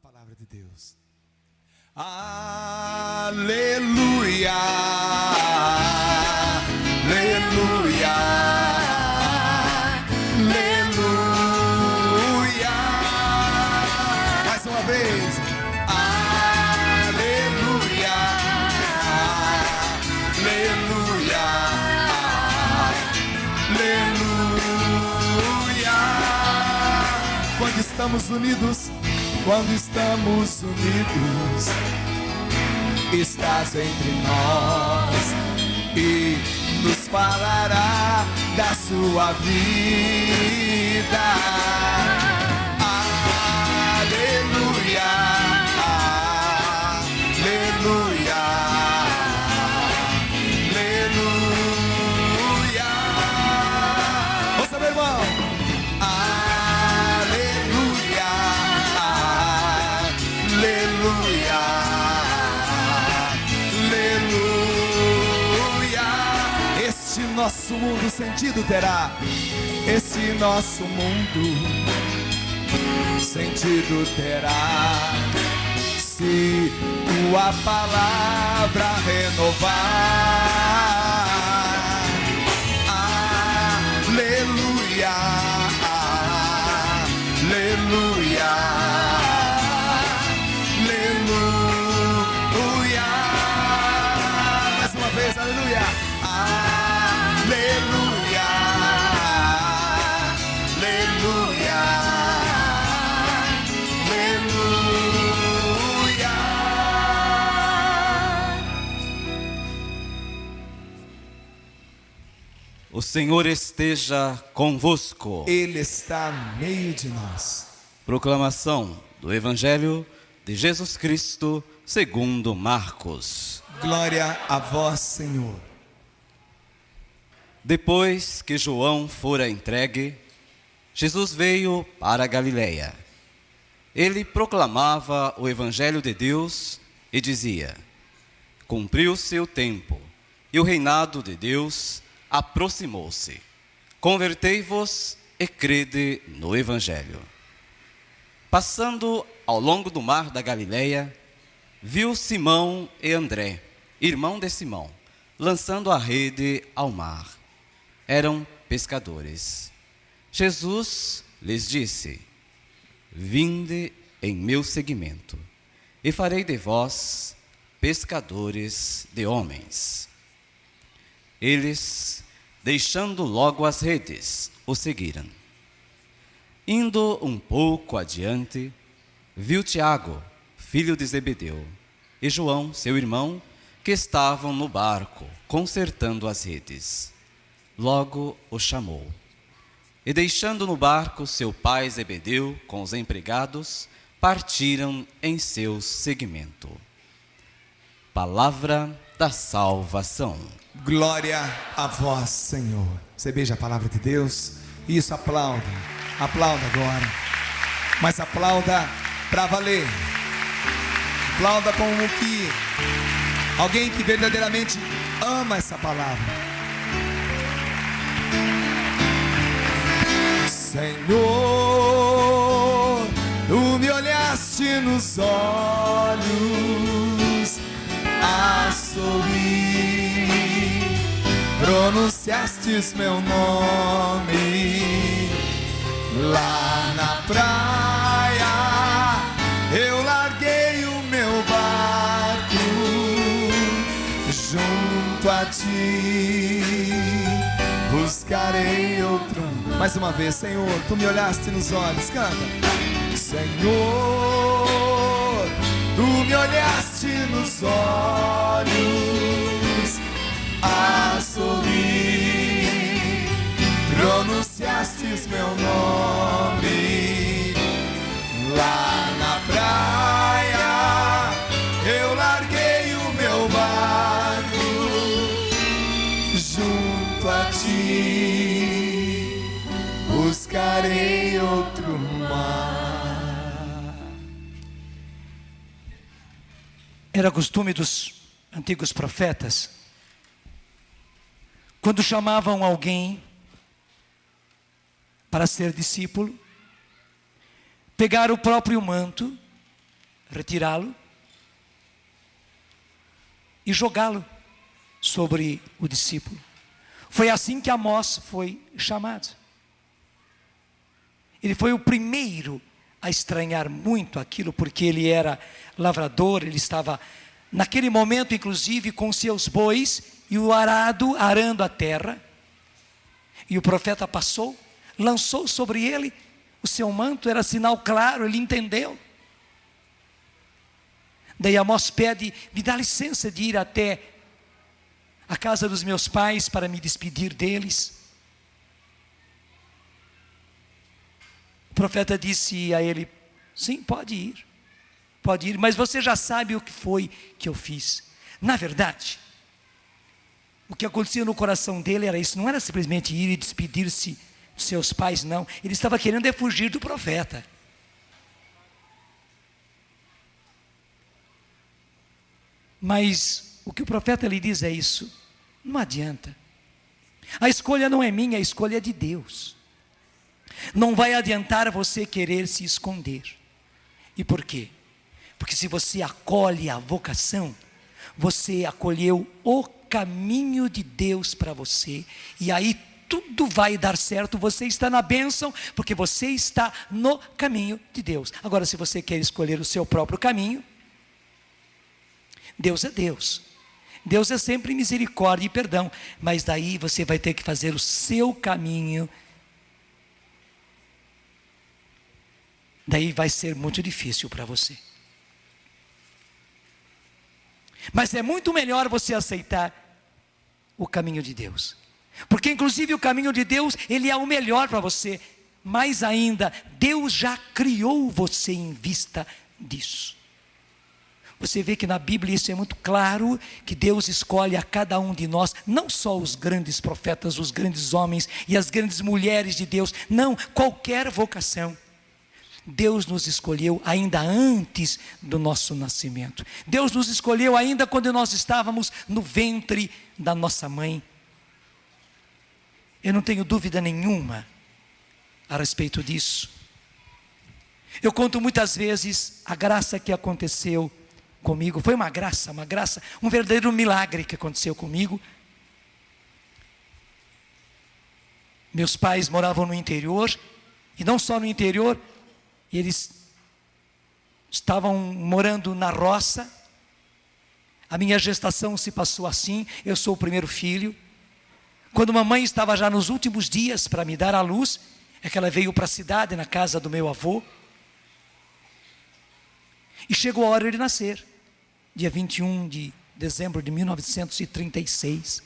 palavra de Deus. Aleluia, aleluia, aleluia. Mais uma vez. Aleluia, aleluia, aleluia. Quando estamos unidos, estás entre nós e nos falará da sua vida. Aleluia, aleluia, aleluia. Ouça, meu irmão. Aleluia, aleluia, aleluia. Este nosso mundo sentido terá. Este nosso mundo sentido terá se tua palavra renovar. Aleluia, aleluia, aleluia. Mais uma vez, aleluia, aleluia, aleluia, aleluia. O Senhor esteja convosco. Ele está no meio de nós. Proclamação do Evangelho de Jesus Cristo segundo Marcos. Glória a vós, Senhor. Depois que João fora entregue, Jesus veio para a Galileia. Ele proclamava o Evangelho de Deus e dizia: cumpriu-se o tempo e o reinado de Deus aproximou-se. Convertei-vos e crede no Evangelho. Passando ao longo do mar da Galileia, viu Simão e André, irmão de Simão, lançando a rede ao mar. Eram pescadores. Jesus lhes disse: vinde em meu seguimento, e farei de vós pescadores de homens. Eles, deixando logo as redes, o seguiram. Indo um pouco adiante, viu Tiago, filho de Zebedeu, e João, seu irmão, que estavam no barco, consertando as redes. Logo o chamou. E deixando no barco seu pai Zebedeu com os empregados, partiram em seu seguimento. Palavra da salvação. Glória a vós, Senhor. Você beija a palavra de Deus? Isso, aplauda. Aplauda agora. Mas aplauda para valer. Aplauda como que alguém que verdadeiramente ama essa palavra. Senhor, tu me olhaste nos olhos a sorrir, pronunciastes meu nome lá na praia. Eu larguei o meu barco junto a ti, buscarei outro. Mais uma vez, Senhor, tu me olhaste nos olhos. Canta. Senhor, tu me olhaste nos olhos a sorrir, pronunciastes meu nome lá na praia. Eu larguei o meu barco junto a ti, buscarei outro mar. Era costume dos antigos profetas, quando chamavam alguém para ser discípulo, pegar o próprio manto retirá-lo e jogá-lo sobre o discípulo. Foi assim que Amós foi chamado. Ele foi o primeiro a estranhar muito aquilo, porque ele era lavrador, ele estava naquele momento inclusive com seus bois e o arado arando a terra. E o profeta passou, lançou sobre ele o seu manto, era sinal claro, ele entendeu. Daí Amós pede: me dá licença de ir até a casa dos meus pais para me despedir deles. O profeta disse a ele: sim, pode ir, mas você já sabe o que foi que eu fiz. Na verdade, o que acontecia no coração dele era isso, não era simplesmente ir e despedir-se dos seus pais, não. Ele estava querendo fugir do profeta. Mas o que o profeta lhe diz é isso: não adianta. A escolha não é minha, a escolha é de Deus. Não vai adiantar você querer se esconder. E por quê? Porque se você acolhe a vocação, você acolheu o caminho de Deus para você, e aí tudo vai dar certo. Você está na bênção, porque você está no caminho de Deus. Agora, se você quer escolher o seu próprio caminho, Deus é Deus. Deus é sempre misericórdia e perdão, mas daí você vai ter que fazer o seu caminho. Daí vai ser muito difícil para você. Mas é muito melhor você aceitar o caminho de Deus. Porque inclusive o caminho de Deus, ele é o melhor para você. Mais ainda, Deus já criou você em vista disso. Você vê que na Bíblia isso é muito claro, que Deus escolhe a cada um de nós, não só os grandes profetas, os grandes homens e as grandes mulheres de Deus, não, qualquer vocação. Deus nos escolheu ainda antes do nosso nascimento. Deus nos escolheu ainda quando nós estávamos no ventre da nossa mãe. Eu não tenho dúvida nenhuma a respeito disso. Eu conto muitas vezes a graça que aconteceu comigo. Foi uma graça, um verdadeiro milagre que aconteceu comigo. Meus pais moravam no interior, e não só no interior, eles estavam morando na roça. A minha gestação se passou assim, eu sou o primeiro filho. Quando mamãe estava já nos últimos dias para me dar à luz, é que ela veio para a cidade, na casa do meu avô. E chegou a hora de nascer, dia 21 de dezembro de 1936.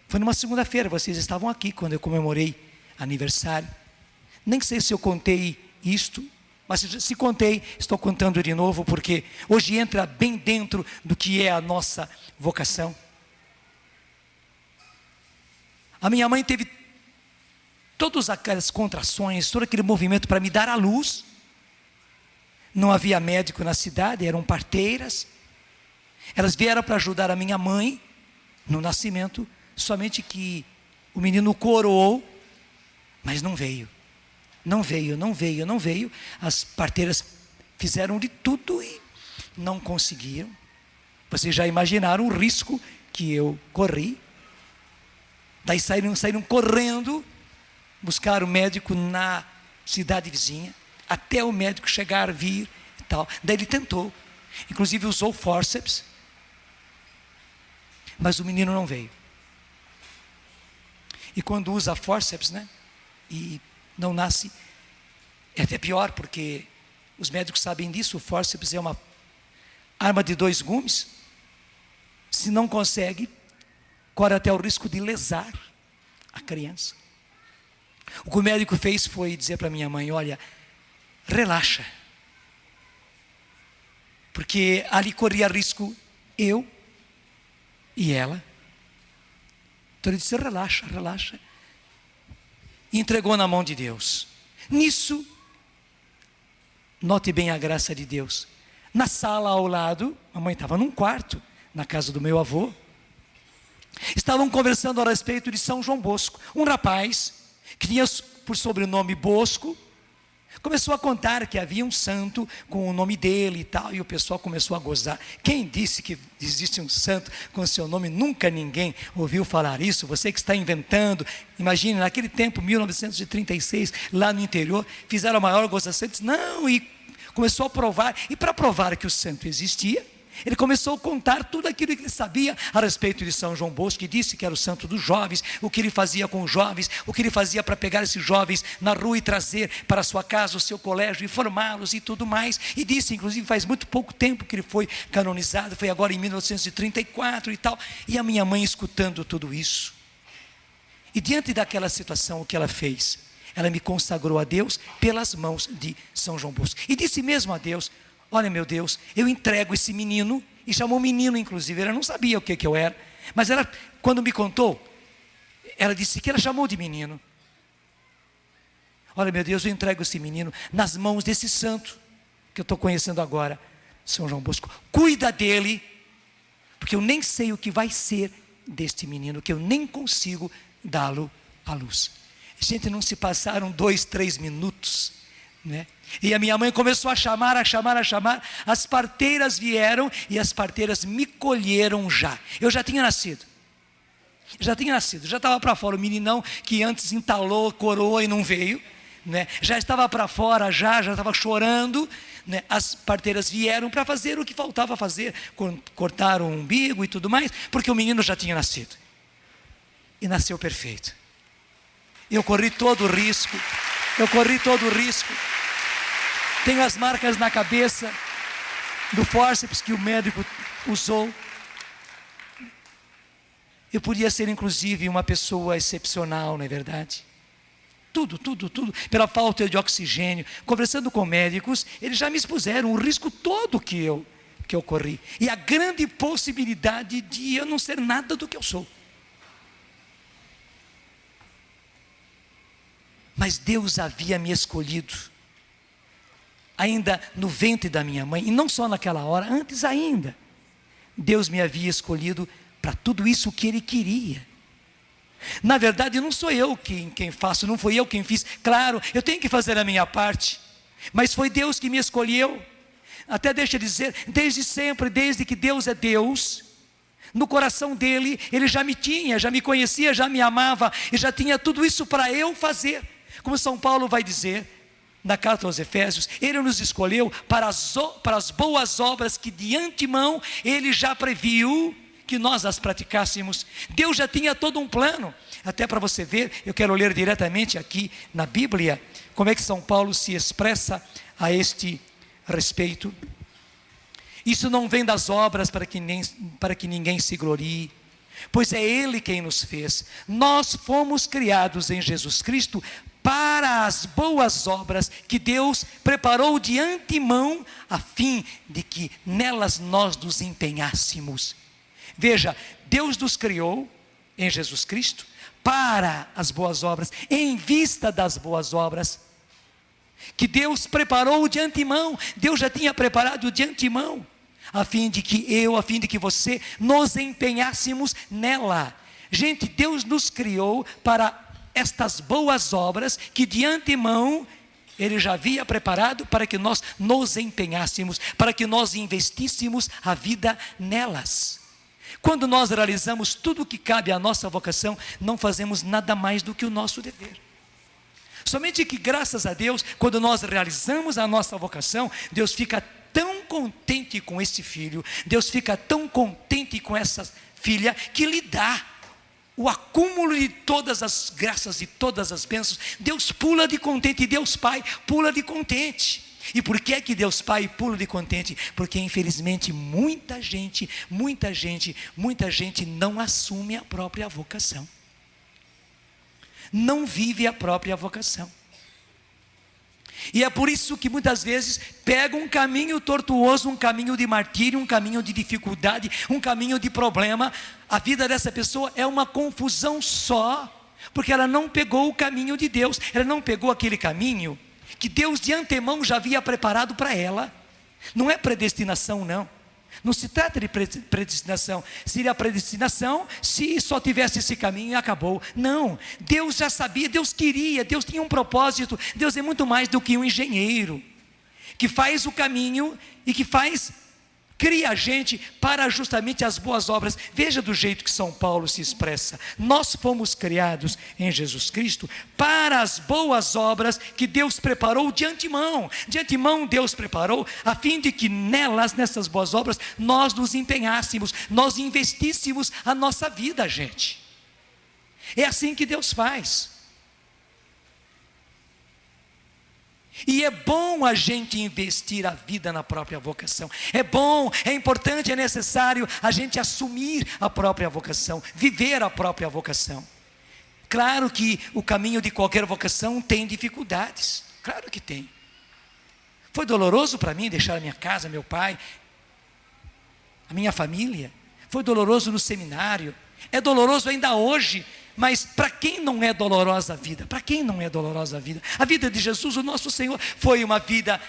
Foi numa segunda-feira, vocês estavam aqui quando eu comemorei aniversário. Nem sei se eu contei isto, mas se contei, estou contando de novo, porque hoje entra bem dentro do que é a nossa vocação. A minha mãe teve todas aquelas contrações, todo aquele movimento para me dar à luz. Não havia médico na cidade, eram parteiras. Elas vieram para ajudar a minha mãe no nascimento, somente que o menino coroou, mas não veio. Não veio. As parteiras fizeram de tudo e não conseguiram. Vocês já imaginaram o risco que eu corri. Daí saíram correndo, buscar o médico na cidade vizinha, até o médico chegar, vir e tal. Daí ele tentou, inclusive usou fórceps, mas o menino não veio. E quando usa fórceps, e não nasce, é até pior, porque os médicos sabem disso. O fórceps é uma arma de 2 gumes. Se não consegue, corre até o risco de lesar a criança. O que o médico fez foi dizer para minha mãe: olha, relaxa, porque ali corria risco eu e ela. Então ele disse: relaxa. E entregou na mão de Deus. Nisso, note bem a graça de Deus. Na sala ao lado, a mãe estava num quarto, na casa do meu avô. Estavam conversando a respeito de São João Bosco. Um rapaz que tinha por sobrenome Bosco, Começou a contar que havia um santo com o nome dele e tal, e o pessoal começou a gozar. Quem disse que existe um santo com seu nome? Nunca ninguém ouviu falar isso. Você que está inventando. Imagine, naquele tempo, 1936, lá no interior, fizeram a maior gozação. Não, e começou a provar. E para provar que o santo existia, ele começou a contar tudo aquilo que ele sabia a respeito de São João Bosco, que disse que era o santo dos jovens, o que ele fazia com os jovens, o que ele fazia para pegar esses jovens na rua e trazer para a sua casa, o seu colégio, e formá-los e tudo mais. E disse, inclusive, faz muito pouco tempo que ele foi canonizado, foi agora em 1934 e tal. E a minha mãe escutando tudo isso. E diante daquela situação, o que ela fez? Ela me consagrou a Deus pelas mãos de São João Bosco. E disse mesmo a Deus: olha, meu Deus, eu entrego esse menino. E chamou menino, inclusive, ela não sabia o que eu era. Mas ela, quando me contou, ela disse que ela chamou de menino. Olha, meu Deus, eu entrego esse menino nas mãos desse santo que eu estou conhecendo agora, São João Bosco. Cuida dele, porque eu nem sei o que vai ser deste menino, que eu nem consigo dá-lo à luz. Gente, não se passaram 2, 3 minutos, né? E a minha mãe começou a chamar, as parteiras vieram e as parteiras me colheram já. Eu já tinha nascido, já estava para fora, o meninão que antes entalou, coroa e não veio, né? Já estava para fora, já estava chorando, né? As parteiras vieram para fazer o que faltava fazer, cortaram o umbigo e tudo mais, porque o menino já tinha nascido, e nasceu perfeito. Eu corri todo o risco, tenho as marcas na cabeça do fórceps que o médico usou. Eu podia ser inclusive uma pessoa excepcional, não é verdade? Tudo, pela falta de oxigênio. Conversando com médicos, eles já me expuseram o risco todo que eu corri. E a grande possibilidade de eu não ser nada do que eu sou. Mas Deus havia me escolhido, ainda no ventre da minha mãe, e não só naquela hora, antes ainda. Deus me havia escolhido para tudo isso que Ele queria. Na verdade, não sou eu quem faço, não fui eu quem fiz. Claro, eu tenho que fazer a minha parte, mas foi Deus que me escolheu. Até deixa eu dizer, desde sempre, desde que Deus é Deus, no coração dEle, Ele já me tinha, já me conhecia, já me amava, e já tinha tudo isso para eu fazer. Como São Paulo vai dizer na carta aos Efésios, Ele nos escolheu para as boas obras que de antemão Ele já previu que nós as praticássemos. Deus já tinha todo um plano. Até para você ver, eu quero ler diretamente aqui na Bíblia, como é que São Paulo se expressa a este respeito. Isso não vem das obras para que ninguém se glorie, pois é Ele quem nos fez. Nós fomos criados em Jesus Cristo para as boas obras que Deus preparou de antemão, a fim de que nelas nós nos empenhássemos. Veja, Deus nos criou em Jesus Cristo para as boas obras, em vista das boas obras que Deus preparou de antemão. Deus já tinha preparado de antemão, a fim de que você nos empenhássemos nela. Gente, Deus nos criou para estas boas obras que de antemão Ele já havia preparado para que nós nos empenhássemos, para que nós investíssemos a vida nelas. Quando nós realizamos tudo o que cabe à nossa vocação, não fazemos nada mais do que o nosso dever. Somente que, graças a Deus, quando nós realizamos a nossa vocação, Deus fica tão contente com este filho, Deus fica tão contente com essa filha, que lhe dá o acúmulo de todas as graças e todas as bênçãos. Deus pula de contente, Deus Pai pula de contente. E por que é que Deus Pai pula de contente? Porque infelizmente muita gente não assume a própria vocação, não vive a própria vocação. E é por isso que muitas vezes pega um caminho tortuoso, um caminho de martírio, um caminho de dificuldade, um caminho de problema. A vida dessa pessoa é uma confusão só, porque ela não pegou o caminho de Deus, ela não pegou aquele caminho que Deus de antemão já havia preparado para ela. Não é predestinação, não. Não se trata de predestinação. Seria predestinação se só tivesse esse caminho e acabou. Não, Deus já sabia, Deus queria, Deus tinha um propósito. Deus é muito mais do que um engenheiro que faz o caminho e que cria a gente para justamente as boas obras. Veja do jeito que São Paulo se expressa: nós fomos criados em Jesus Cristo para as boas obras que Deus preparou de antemão. De antemão Deus preparou a fim de que nessas boas obras, nós nos empenhássemos, nós investíssemos a nossa vida, gente. É assim que Deus faz. E é bom a gente investir a vida na própria vocação. É bom, é importante, é necessário a gente assumir a própria vocação, viver a própria vocação. Claro que o caminho de qualquer vocação tem dificuldades, claro que tem. Foi doloroso para mim deixar a minha casa, meu pai, a minha família. Foi doloroso no seminário, é doloroso ainda hoje. Mas para quem não é dolorosa a vida? Para quem não é dolorosa a vida? A vida de Jesus, o nosso Senhor, foi uma via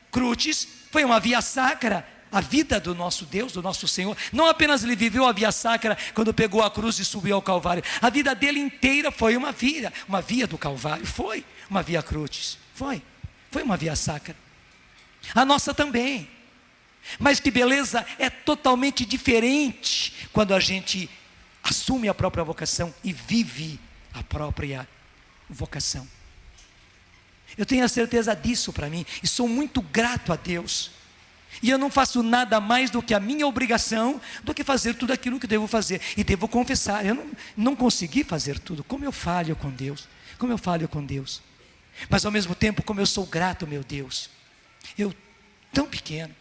crucis, foi uma via sacra. A vida do nosso Deus, do nosso Senhor, não apenas ele viveu a via sacra quando pegou a cruz e subiu ao Calvário. A vida dele inteira foi uma via do Calvário, foi uma via crucis, foi uma via sacra. A nossa também. Mas que beleza, é totalmente diferente quando a gente assume a própria vocação e vive a própria vocação. Eu tenho a certeza disso para mim, e sou muito grato a Deus. E eu não faço nada mais do que a minha obrigação, do que fazer tudo aquilo que devo fazer. E devo confessar, eu não consegui fazer tudo. Como eu falho com Deus, Mas ao mesmo tempo, como eu sou grato, meu Deus. Eu, tão pequeno,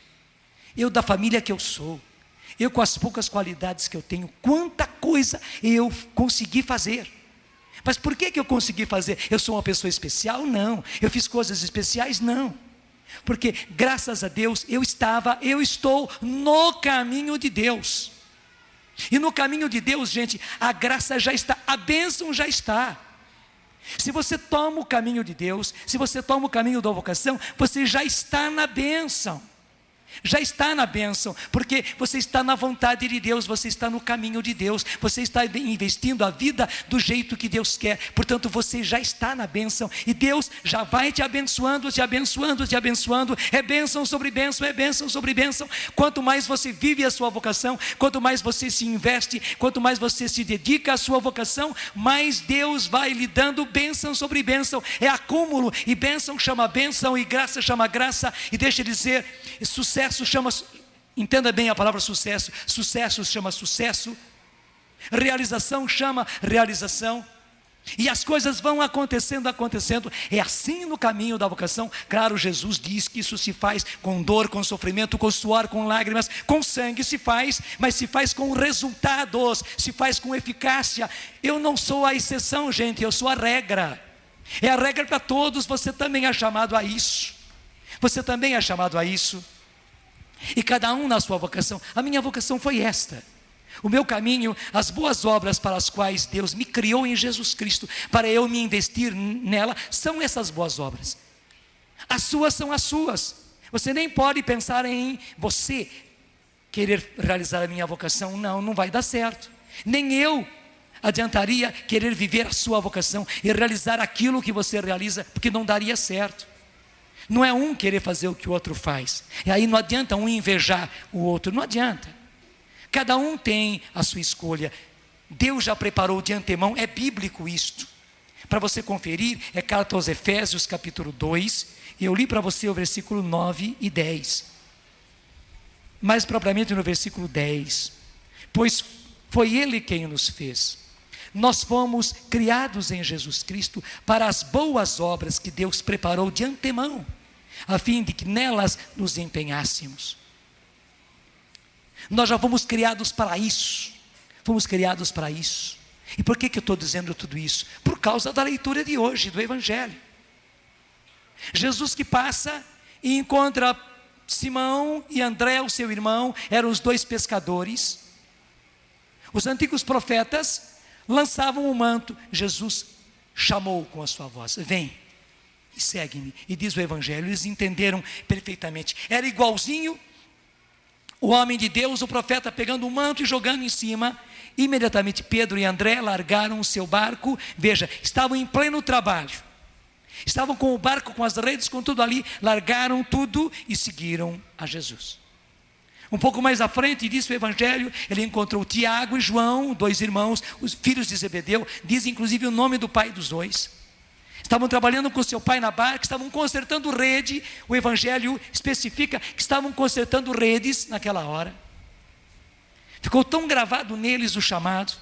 eu da família que eu sou, eu com as poucas qualidades que eu tenho, quanta coisa eu consegui fazer. Mas por que eu consegui fazer? Eu sou uma pessoa especial? Não. Eu fiz coisas especiais? Não. Porque graças a Deus eu estou no caminho de Deus. E no caminho de Deus, gente, a graça já está, a bênção já está. Se você toma o caminho de Deus, se você toma o caminho da vocação, você já está na bênção. Já está na bênção, porque você está na vontade de Deus, você está no caminho de Deus, você está investindo a vida do jeito que Deus quer, portanto você já está na bênção, e Deus já vai te abençoando, é bênção sobre bênção, é bênção sobre bênção. Quanto mais você vive a sua vocação, quanto mais você se investe, quanto mais você se dedica à sua vocação, mais Deus vai lhe dando bênção sobre bênção, é acúmulo, e bênção chama bênção, e graça chama graça, e deixa eu dizer, sucesso chama, entenda bem a palavra sucesso chama sucesso, realização chama realização, e as coisas vão acontecendo, é assim no caminho da vocação. Claro, Jesus diz que isso se faz com dor, com sofrimento, com suor, com lágrimas, com sangue se faz, mas se faz com resultados, se faz com eficácia. Eu não sou a exceção, gente, eu sou a regra, é a regra para todos, você também é chamado a isso, e cada um na sua vocação. A minha vocação foi esta, o meu caminho, as boas obras para as quais Deus me criou em Jesus Cristo, para eu me investir nela, são essas boas obras. As suas são as suas. Você nem pode pensar em você querer realizar a minha vocação, não vai dar certo. Nem eu adiantaria querer viver a sua vocação e realizar aquilo que você realiza, porque não daria certo. Não é um querer fazer o que o outro faz, e aí não adianta um invejar o outro, não adianta. Cada um tem a sua escolha. Deus já preparou de antemão, é bíblico isto. Para você conferir, é carta aos Efésios capítulo 2, e eu li para você o versículo 9 e 10. Mais propriamente no versículo 10. Pois foi Ele quem nos fez. Nós fomos criados em Jesus Cristo para as boas obras que Deus preparou de antemão, a fim de que nelas nos empenhássemos. Nós já fomos criados para isso. E por que eu estou dizendo tudo isso? Por causa da leitura de hoje, do Evangelho. Jesus que passa e encontra Simão e André, o seu irmão, eram os dois pescadores. Os antigos profetas lançavam o manto, Jesus chamou com a sua voz, vem. e segue-me. E diz o Evangelho, eles entenderam perfeitamente. Era igualzinho o homem de Deus, o profeta, pegando um manto e jogando em cima. Imediatamente Pedro e André largaram o seu barco. Veja, estavam em pleno trabalho. Estavam com o barco, com as redes, com tudo ali. Largaram tudo e seguiram a Jesus. Um pouco mais à frente, diz o Evangelho, ele encontrou Tiago e João, 2 irmãos, os filhos de Zebedeu. Diz inclusive o nome do pai dos dois. Estavam trabalhando com seu pai na barca, estavam consertando rede. O Evangelho especifica que estavam consertando redes naquela hora. Ficou tão gravado neles o chamado,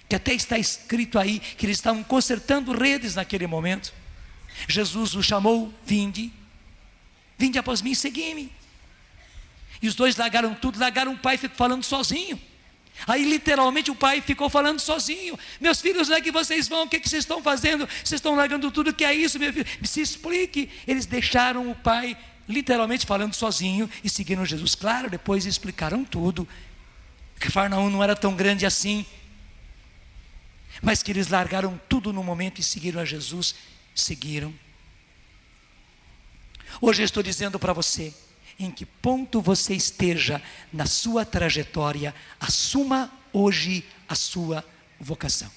que até está escrito aí, que eles estavam consertando redes naquele momento. Jesus os chamou, vinde após mim, segui-me. E os dois largaram tudo, largaram o pai, ficou falando sozinho. Aí literalmente o pai ficou falando sozinho. Meus filhos, onde é que vocês vão? O que vocês estão fazendo? Vocês estão largando tudo, o que é isso, meu filho? Se explique. Eles deixaram o pai literalmente falando sozinho e seguiram Jesus. Claro, depois explicaram tudo. Cafarnaum não era tão grande assim, mas que eles largaram tudo no momento e seguiram a Jesus. Seguiram. Hoje eu estou dizendo para você, em que ponto você esteja na sua trajetória, assuma hoje a sua vocação.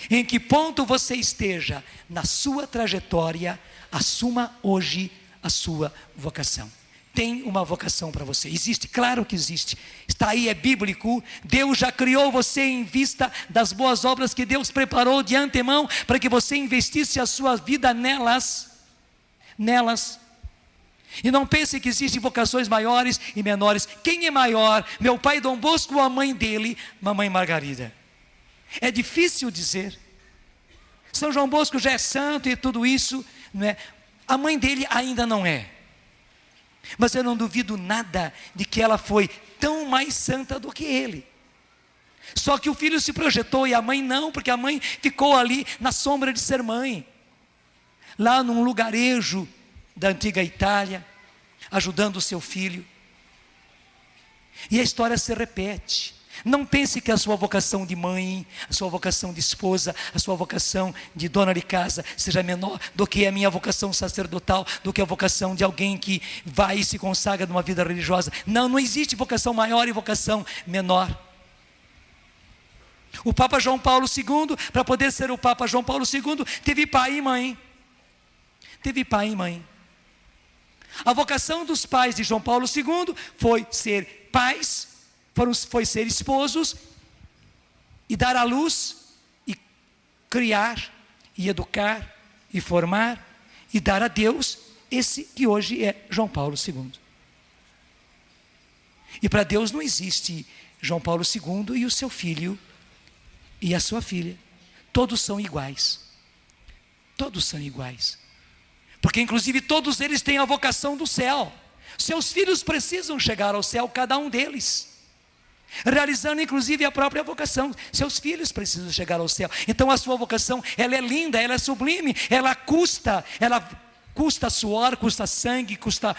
Em que ponto você esteja na sua trajetória, assuma hoje a sua vocação. Tem uma vocação para você, existe, claro que existe, está aí, é bíblico. Deus já criou você em vista das boas obras que Deus preparou de antemão, para que você investisse a sua vida nelas. E não pense que existem vocações maiores e menores. Quem é maior, meu pai Dom Bosco ou a mãe dele, mamãe Margarida? É difícil dizer. São João Bosco já é santo e tudo isso, não é? A mãe dele ainda não é. Mas eu não duvido nada de que ela foi tão mais santa do que ele. Só que o filho se projetou e a mãe não, porque a mãe ficou ali na sombra de ser mãe, lá num lugarejo da antiga Itália, ajudando o seu filho. E a história se repete. Não pense que a sua vocação de mãe, a sua vocação de esposa, a sua vocação de dona de casa seja menor do que a minha vocação sacerdotal, do que a vocação de alguém que vai e se consagra numa vida religiosa. Não existe vocação maior e vocação menor. O Papa João Paulo II, para poder ser o Papa João Paulo II, teve pai e mãe. A vocação dos pais de João Paulo II foi ser pais, foi ser esposos e dar à luz e criar e educar e formar e dar a Deus esse que hoje é João Paulo II. E para Deus não existe João Paulo II e o seu filho e a sua filha. Todos são iguais. Porque inclusive todos eles têm a vocação do céu. Seus filhos precisam chegar ao céu, cada um deles, realizando inclusive a própria vocação. Seus filhos precisam chegar ao céu. Então a sua vocação, ela é linda, ela é sublime, ela custa suor, custa sangue, custa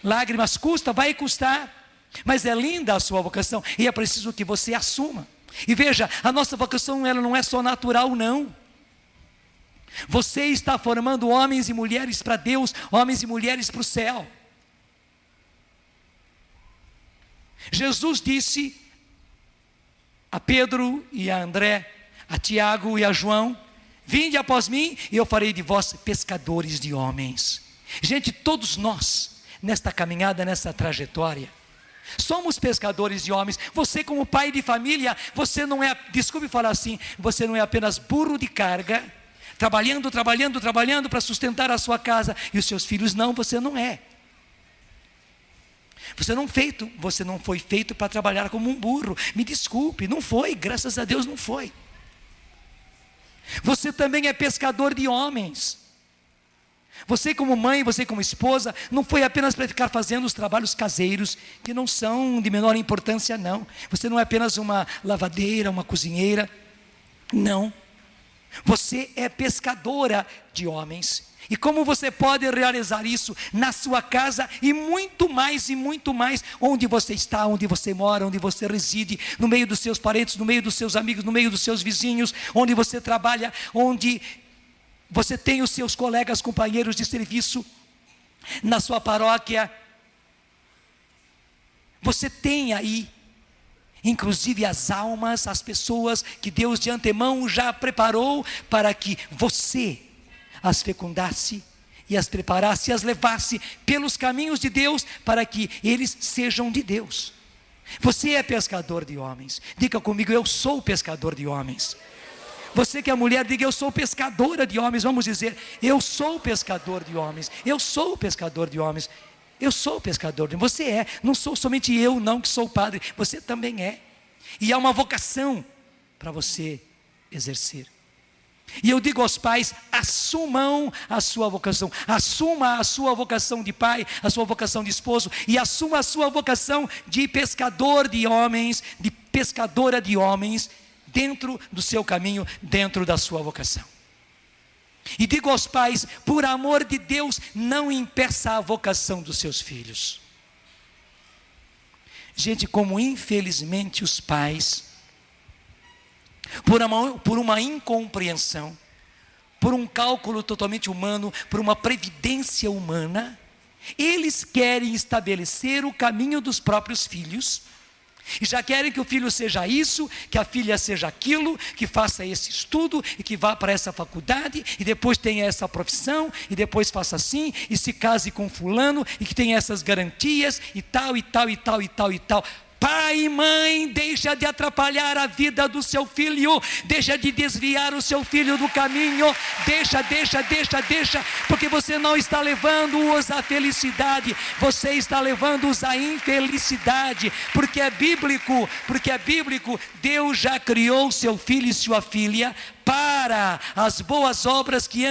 lágrimas, vai custar. Mas é linda a sua vocação e é preciso que você assuma. E veja, a nossa vocação, ela não é só natural, não. Você está formando homens e mulheres para Deus, homens e mulheres para o céu. Jesus disse a Pedro e a André, a Tiago e a João: vinde após mim e eu farei de vós pescadores de homens. Gente, todos nós, nesta caminhada, nessa trajetória, somos pescadores de homens. Você, como pai de família, você não é, desculpe falar assim, você não é apenas burro de carga, trabalhando para sustentar a sua casa e os seus filhos. Não, você não é. Você não foi feito para trabalhar como um burro. Me desculpe, não foi, graças a Deus não foi. Você também é pescador de homens. Você como mãe, você como esposa, não foi apenas para ficar fazendo os trabalhos caseiros, que não são de menor importância, não. Você não é apenas uma lavadeira, uma cozinheira, não. Você é pescadora de homens. E como você pode realizar isso na sua casa e muito mais, onde você está, onde você mora, onde você reside, no meio dos seus parentes, no meio dos seus amigos, no meio dos seus vizinhos, onde você trabalha, onde Você tem os seus colegas, companheiros de serviço na sua paróquia. Você tem aí, inclusive as almas, as pessoas que Deus de antemão já preparou para que você as fecundasse e as preparasse e as levasse pelos caminhos de Deus para que eles sejam de Deus. Você é pescador de homens. Diga comigo: eu sou pescador de homens. Você que é mulher, diga: eu sou pescadora de homens. Vamos dizer: eu sou pescador de homens. Eu sou pescador de homens. Eu sou pescador de homens. Você é. Não sou somente eu não que sou padre. Você também é. E há uma vocação para você exercer. E eu digo aos pais: assumam a sua vocação. Assuma a sua vocação de pai, a sua vocação de esposo, e assuma a sua vocação de pescador de homens, de pescadora de homens, dentro do seu caminho, dentro da sua vocação. E digo aos pais: por amor de Deus, não impeça a vocação dos seus filhos. Gente, como infelizmente os pais, por uma incompreensão, por um cálculo totalmente humano, por uma previdência humana, eles querem estabelecer o caminho dos próprios filhos, e já querem que o filho seja isso, que a filha seja aquilo, que faça esse estudo, e que vá para essa faculdade, e depois tenha essa profissão, e depois faça assim, e se case com fulano, e que tenha essas garantias, e tal, e tal, e tal, e tal, e tal. Pai e mãe, deixa de atrapalhar a vida do seu filho, deixa de desviar o seu filho do caminho, deixa, porque você não está levando-os à felicidade, você está levando-os à infelicidade, porque é bíblico, Deus já criou seu filho e sua filha para as boas obras que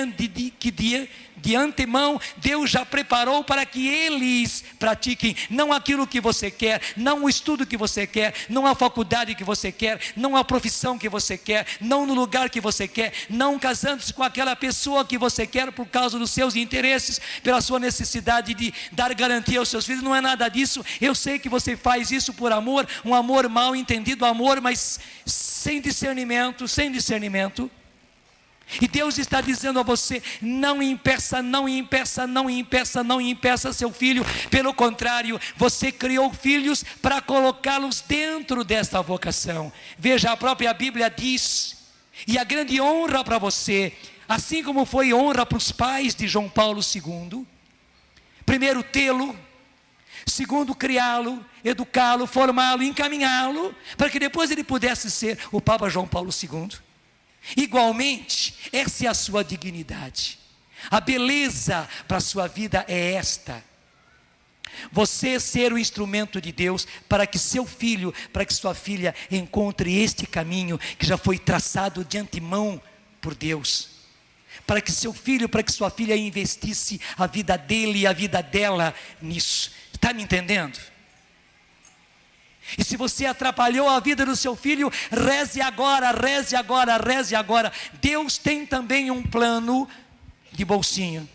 de antemão Deus já preparou para que eles pratiquem, não aquilo que você quer, não o estudo que você quer, não a faculdade que você quer, não a profissão que você quer, não no lugar que você quer, não casando-se com aquela pessoa que você quer por causa dos seus interesses, pela sua necessidade de dar garantia aos seus filhos. Não é nada disso. Eu sei que você faz isso por amor, um amor mal entendido, amor, mas sem discernimento. E Deus está dizendo a você: não impeça seu filho. Pelo contrário, você criou filhos para colocá-los dentro desta vocação. Veja, a própria Bíblia diz, e a grande honra para você, assim como foi honra para os pais de João Paulo II, primeiro tê-lo, segundo criá-lo, educá-lo, formá-lo, encaminhá-lo, para que depois ele pudesse ser o Papa João Paulo II. Igualmente, essa é a sua dignidade. A beleza para a sua vida é esta: você ser o instrumento de Deus para que seu filho, para que sua filha encontre este caminho que já foi traçado de antemão por Deus, para que seu filho, para que sua filha investisse a vida dele e a vida dela nisso. Está me entendendo? E se você atrapalhou a vida do seu filho, reze agora. Deus tem também um plano de bolsinha.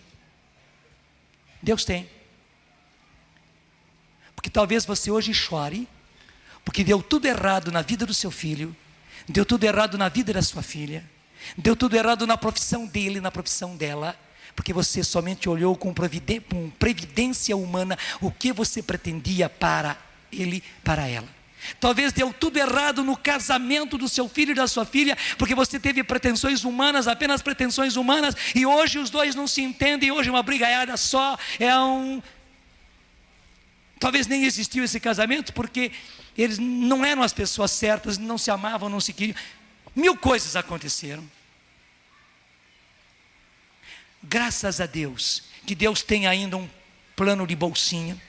Deus tem. Porque talvez você hoje chore, porque deu tudo errado na vida do seu filho, deu tudo errado na vida da sua filha, deu tudo errado na profissão dele, na profissão dela, porque você somente olhou com previdência humana o que você pretendia para ele, para ela. Talvez deu tudo errado no casamento do seu filho e da sua filha, porque você teve pretensões humanas, apenas pretensões humanas, e hoje os dois não se entendem, hoje uma brigaiada só, talvez nem existiu esse casamento, porque eles não eram as pessoas certas, não se amavam, não se queriam, 1000 coisas aconteceram. Graças a Deus, que Deus tem ainda um plano de bolsinha,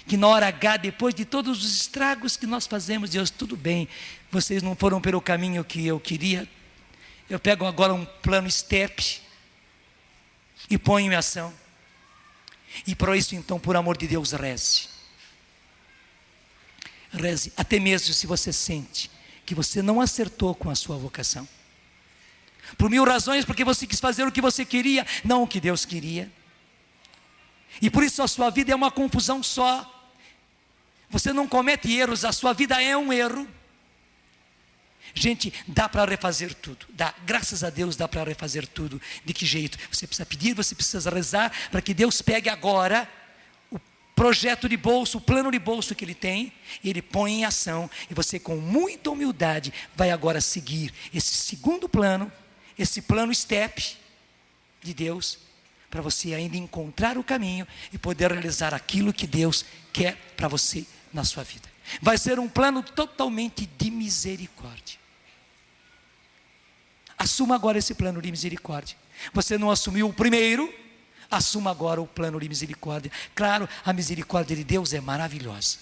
que na hora H, depois de todos os estragos que nós fazemos, Deus, tudo bem, vocês não foram pelo caminho que eu queria, eu pego agora um plano STEP e ponho em ação. E para isso, então, por amor de Deus, reze, até mesmo se você sente que você não acertou com a sua vocação, por 1000 razões, porque você quis fazer o que você queria, não o que Deus queria, e por isso a sua vida é uma confusão só. Você não comete erros, a sua vida é um erro. Gente, dá para refazer tudo. Dá, graças a Deus dá para refazer tudo. De que jeito? Você precisa pedir, você precisa rezar para que Deus pegue agora o projeto de bolso, o plano de bolso que Ele tem, e Ele põe em ação. E você, com muita humildade, vai agora seguir esse segundo plano, esse plano step de Deus, para você ainda encontrar o caminho e poder realizar aquilo que Deus quer para você na sua vida. Vai ser um plano totalmente de misericórdia. Assuma agora esse plano de misericórdia. Você não assumiu o primeiro, assuma agora o plano de misericórdia. Claro, a misericórdia de Deus é maravilhosa.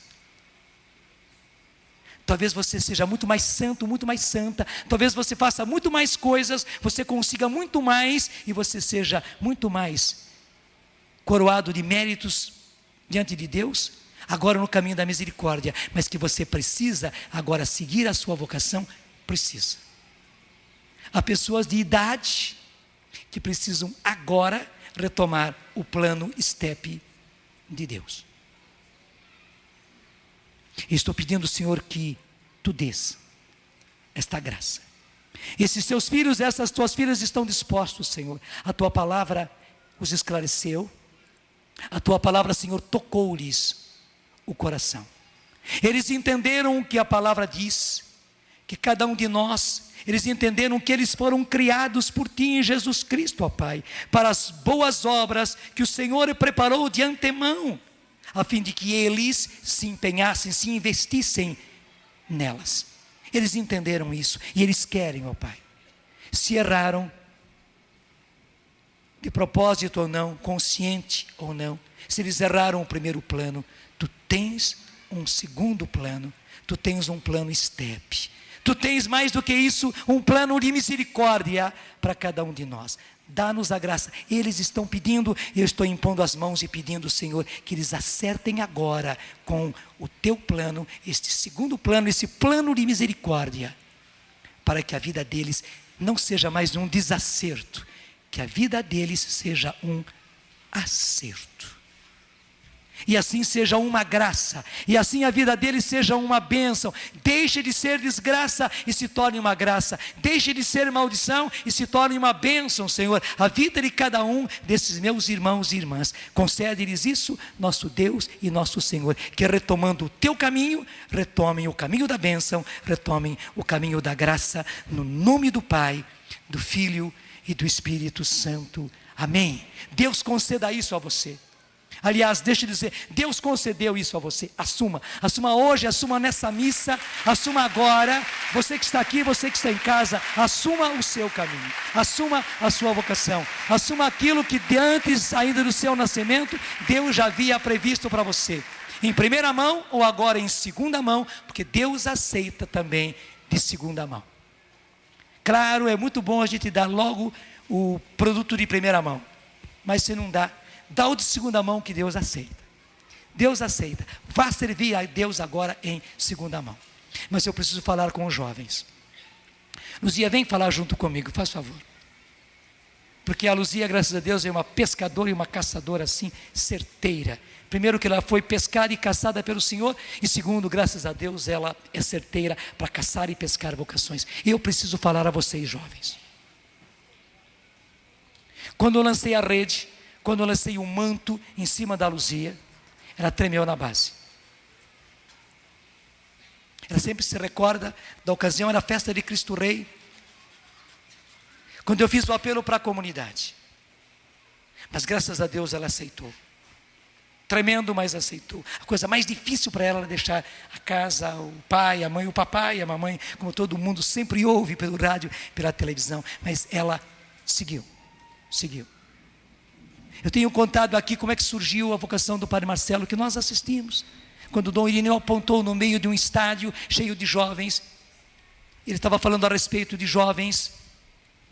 Talvez você seja muito mais santo, muito mais santa. Talvez você faça muito mais coisas, você consiga muito mais e você seja muito mais coroado de méritos diante de Deus, agora no caminho da misericórdia. Mas que você precisa agora seguir a sua vocação, precisa. Há pessoas de idade que precisam agora retomar o plano step de Deus. Estou pedindo, Senhor, que Tu dês esta graça. Esses Teus filhos, essas Tuas filhas estão dispostos, Senhor. A Tua palavra os esclareceu. A Tua palavra, Senhor, tocou-lhes o coração. Eles entenderam o que a palavra diz, que cada um de nós, eles entenderam que eles foram criados por Ti em Jesus Cristo, ó Pai, para as boas obras que o Senhor preparou de antemão, a fim de que eles se empenhassem, se investissem nelas. Eles entenderam isso e eles querem, ó Pai. Se erraram, de propósito ou não, consciente ou não, se eles erraram o primeiro plano, Tu tens um segundo plano, Tu tens um plano step. Tu tens mais do que isso, um plano de misericórdia para cada um de nós. Dá-nos a graça. Eles estão pedindo, eu estou impondo as mãos e pedindo, Senhor, que eles acertem agora com o Teu plano, este segundo plano, esse plano de misericórdia, para que a vida deles não seja mais um desacerto, que a vida deles seja um acerto. E assim seja uma graça, e assim a vida deles seja uma bênção. Deixe de ser desgraça e se torne uma graça. Deixe de ser maldição e se torne uma bênção, Senhor. A vida de cada um desses meus irmãos e irmãs. Concede-lhes isso, nosso Deus e nosso Senhor. Que retomando o Teu caminho, retomem o caminho da bênção, retomem o caminho da graça, no nome do Pai, do Filho e do Espírito Santo. Amém. Deus conceda isso a você. Aliás, deixa eu dizer, Deus concedeu isso a você. Assuma hoje, assuma nessa missa, assuma agora. Você que está aqui, você que está em casa, assuma o seu caminho, assuma a sua vocação, assuma aquilo que de antes ainda do seu nascimento, Deus já havia previsto para você. Em primeira mão ou agora em segunda mão, porque Deus aceita também de segunda mão. Claro, é muito bom a gente dar logo o produto de primeira mão, mas se não dá, dá o de segunda mão que Deus aceita. Deus aceita. Vá servir a Deus agora em segunda mão. Mas eu preciso falar com os jovens. Luzia, vem falar junto comigo, faz favor. Porque a Luzia, graças a Deus, é uma pescadora e uma caçadora assim, certeira. Primeiro que ela foi pescada e caçada pelo Senhor. E segundo, graças a Deus, ela é certeira para caçar e pescar vocações. E eu preciso falar a vocês, jovens. Quando eu lancei a rede, quando eu lancei o manto em cima da Luzia, ela tremeu na base. Ela sempre se recorda da ocasião, era a festa de Cristo Rei, quando eu fiz o apelo para a comunidade. Mas graças a Deus ela aceitou. Tremendo, mas aceitou. A coisa mais difícil para ela era deixar a casa, o pai, a mãe, o papai, a mamãe, como todo mundo sempre ouve pelo rádio, pela televisão. Mas ela seguiu. Eu tenho contado aqui como é que surgiu a vocação do Padre Marcelo, que nós assistimos. Quando o Dom Irineu apontou no meio de um estádio cheio de jovens, ele estava falando a respeito de jovens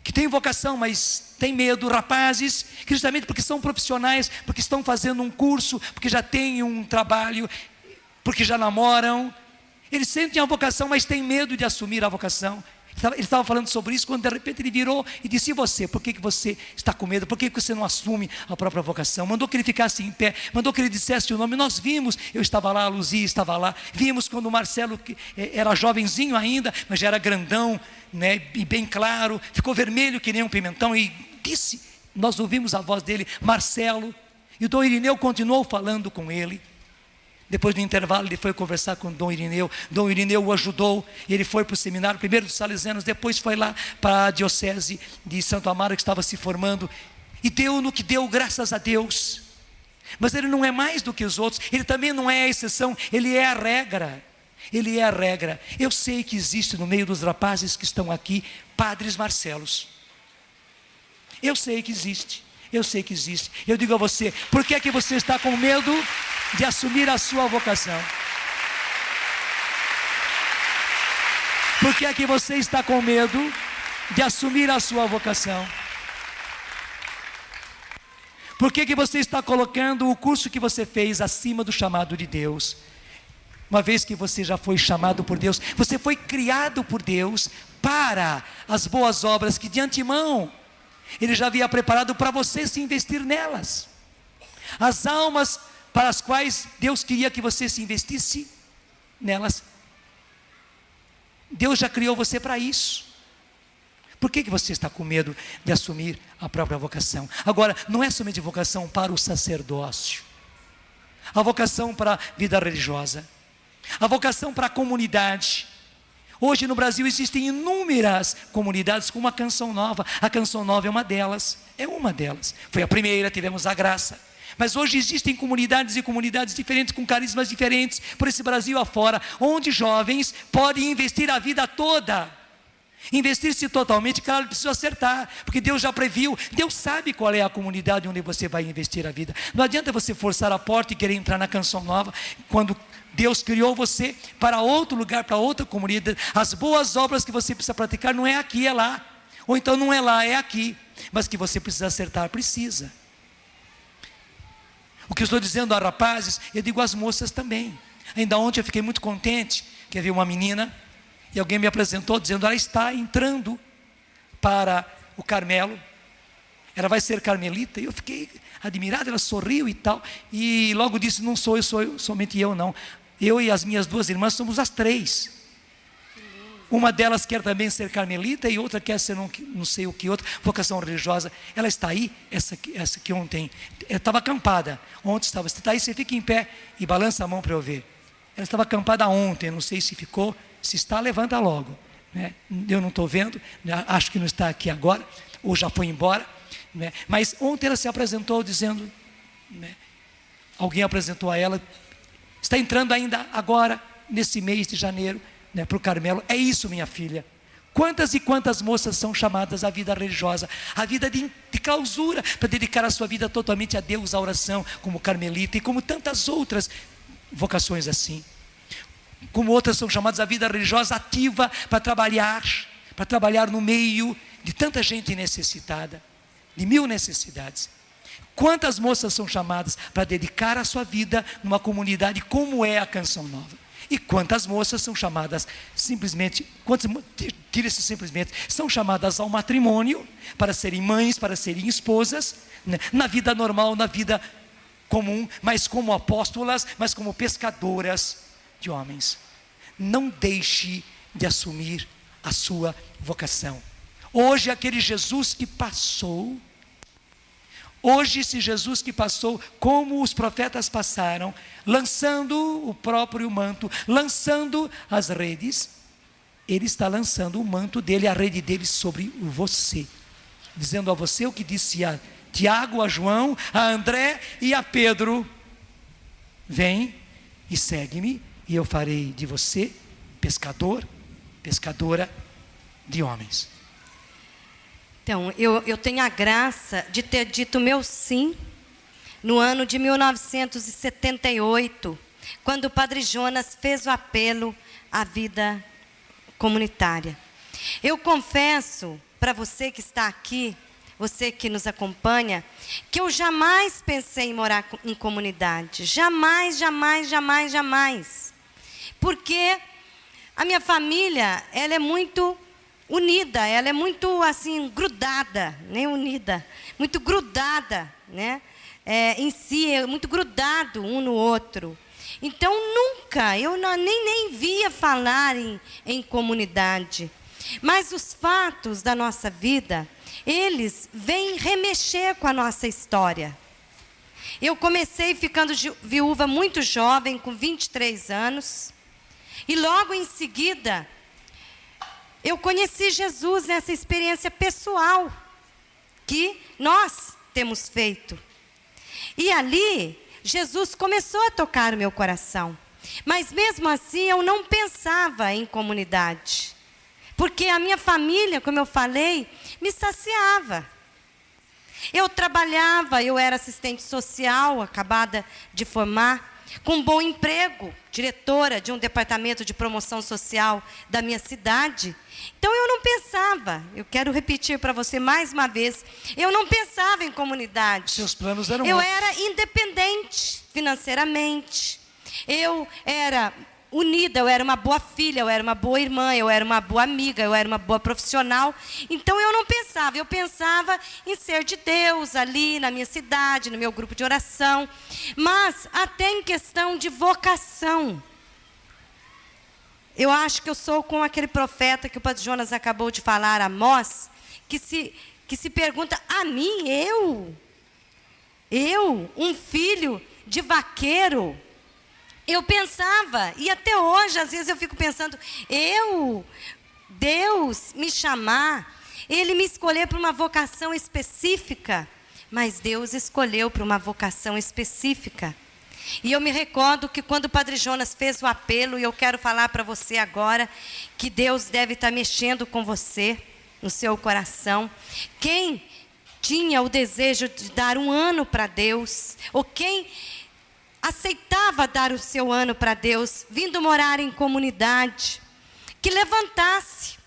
que têm vocação, mas têm medo, rapazes, que justamente porque são profissionais, porque estão fazendo um curso, porque já têm um trabalho, porque já namoram, eles sentem a vocação, mas têm medo de assumir a vocação. Ele estava falando sobre isso, quando de repente ele virou e disse: e você? Por que você está com medo? Por que você não assume a própria vocação? Mandou que ele ficasse em pé, mandou que ele dissesse o nome. Nós vimos, eu estava lá, a Luzia estava lá, vimos quando o Marcelo, que era jovenzinho ainda, mas já era grandão, né, e bem claro, ficou vermelho que nem um pimentão, e disse, nós ouvimos a voz dele, Marcelo, e o Dom Irineu continuou falando com ele. Depois do intervalo ele foi conversar com o Dom Irineu o ajudou, e ele foi para o seminário, primeiro dos Salesianos, depois foi lá para a diocese de Santo Amaro, que estava se formando, e deu no que deu, graças a Deus. Mas ele não é mais do que os outros, ele também não é a exceção, ele é a regra. Ele é a regra. Eu sei que existe no meio dos rapazes que estão aqui, padres Marcelos. Eu sei que existe. Eu digo a você, por que é que você está com medo de assumir a sua vocação? Por que é que você está com medo de assumir a sua vocação? Por que é que você está colocando o curso que você fez acima do chamado de Deus? Uma vez que você já foi chamado por Deus, você foi criado por Deus para as boas obras que de antemão Ele já havia preparado para você se investir nelas. As almas para as quais Deus queria que você se investisse nelas, Deus já criou você para isso. Por que você está com medo de assumir a própria vocação? Agora, não é somente vocação para o sacerdócio, a vocação para a vida religiosa, a vocação para a comunidade. Hoje no Brasil existem inúmeras comunidades com uma canção nova. A canção nova é uma delas. Foi a primeira, tivemos a graça. Mas hoje existem comunidades e comunidades diferentes, com carismas diferentes, por esse Brasil afora, onde jovens podem investir a vida toda. Investir-se totalmente, claro, precisa acertar, porque Deus já previu, Deus sabe qual é a comunidade onde você vai investir a vida. Não adianta você forçar a porta e querer entrar na canção nova, quando Deus criou você para outro lugar, para outra comunidade. As boas obras que você precisa praticar não é aqui, é lá. Ou então não é lá, é aqui. Mas que você precisa acertar, precisa. O que eu estou dizendo a rapazes, eu digo às moças também. Ainda ontem eu fiquei muito contente, que havia uma menina, e alguém me apresentou dizendo, ela está entrando para o Carmelo. Ela vai ser carmelita, e eu fiquei admirado, ela sorriu e tal, e logo disse, não sou somente eu não. Eu e as minhas duas irmãs somos as três. Uma delas quer também ser carmelita e outra quer ser não sei o que, outra vocação religiosa. Ela está aí, essa que ontem, ela estava acampada. Ontem estava, você está aí, você fica em pé e balança a mão para eu ver. Ela estava acampada ontem, não sei se ficou, se está, levanta logo. Né? Eu não estou vendo, acho que não está aqui agora, ou já foi embora. Né? Mas ontem ela se apresentou dizendo, né? Alguém apresentou a ela, está entrando ainda agora, nesse mês de janeiro, né, para o Carmelo. É isso, minha filha. Quantas e quantas moças são chamadas à vida religiosa, à vida de clausura, para dedicar a sua vida totalmente a Deus, à oração, como carmelita e como tantas outras vocações assim. Como outras são chamadas à vida religiosa ativa, para trabalhar no meio de tanta gente necessitada, de mil necessidades. Quantas moças são chamadas para dedicar a sua vida numa comunidade como é a Canção Nova? E quantas moças são chamadas simplesmente, são chamadas ao matrimônio, para serem mães, para serem esposas, né? Na vida normal, na vida comum, mas como apóstolas, mas como pescadoras de homens. Não deixe de assumir a sua vocação. Hoje aquele Jesus que passou, hoje esse Jesus que passou, como os profetas passaram, lançando o próprio manto, lançando as redes, Ele está lançando o manto dele, a rede dele sobre você, dizendo a você o que disse a Tiago, a João, a André e a Pedro: vem e segue-me, e eu farei de você pescador, pescadora de homens. Então, eu tenho a graça de ter dito meu sim no ano de 1978, quando o Padre Jonas fez o apelo à vida comunitária. Eu confesso para você que está aqui, você que nos acompanha, que eu jamais pensei em morar em comunidade. Jamais, jamais, jamais, jamais. Porque a minha família, ela é muito unida, ela é muito assim, grudada, nem unida, muito grudada, né? Em si, é muito grudado um no outro. Então, nunca, eu nem via falar em comunidade. Mas os fatos da nossa vida, eles vêm remexer com a nossa história. Eu comecei ficando viúva muito jovem, com 23 anos. E logo em seguida, eu conheci Jesus nessa experiência pessoal que nós temos feito. E ali, Jesus começou a tocar o meu coração. Mas mesmo assim, eu não pensava em comunidade. Porque a minha família, como eu falei, me saciava. Eu trabalhava, eu era assistente social, acabada de formar, com um bom emprego, diretora de um departamento de promoção social da minha cidade. Então eu não pensava, eu quero repetir para você mais uma vez, eu não pensava em comunidade. Seus planos eram Eu outros. era independente financeiramente, eu era unida, eu era uma boa filha, eu era uma boa irmã, eu era uma boa amiga, eu era uma boa profissional. Então eu não pensava, eu pensava em ser de Deus ali na minha cidade, no meu grupo de oração. Mas até em questão de vocação, eu acho que eu sou com aquele profeta que o Padre Jonas acabou de falar, Amós, que se pergunta, a mim, eu, um filho de vaqueiro. Eu pensava, e até hoje, às vezes eu fico pensando, Deus me chamar, Ele me escolher para uma vocação específica, mas Deus escolheu para uma vocação específica. E eu me recordo que quando o Padre Jonas fez o apelo, e eu quero falar para você agora, que Deus deve estar mexendo com você, no seu coração. Quem tinha o desejo de dar um ano para Deus, ou quem aceitava dar o seu ano para Deus, vindo morar em comunidade, que levantasse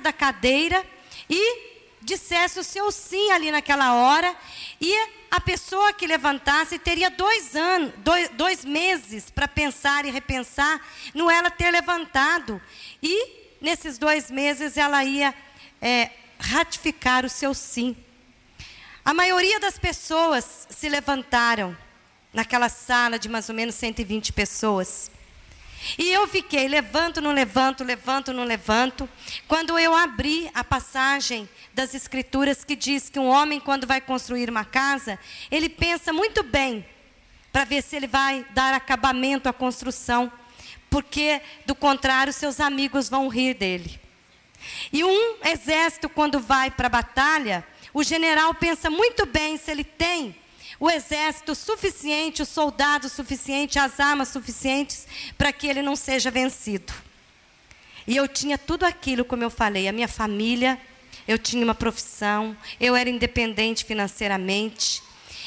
da cadeira e dissesse o seu sim ali naquela hora, e a pessoa que levantasse teria 2 meses para pensar e repensar no ela ter levantado, e nesses 2 meses ela ia ratificar o seu sim. A maioria das pessoas se levantaram naquela sala de mais ou menos 120 pessoas. E eu fiquei, levanto, não levanto, levanto, não levanto. Quando eu abri a passagem das Escrituras que diz que um homem, quando vai construir uma casa, ele pensa muito bem para ver se ele vai dar acabamento à construção, porque, do contrário, seus amigos vão rir dele. E um exército, quando vai para a batalha, o general pensa muito bem se ele tem o exército suficiente, os soldados suficientes, as armas suficientes para que ele não seja vencido. E eu tinha tudo aquilo, como eu falei, a minha família, eu tinha uma profissão, eu era independente financeiramente,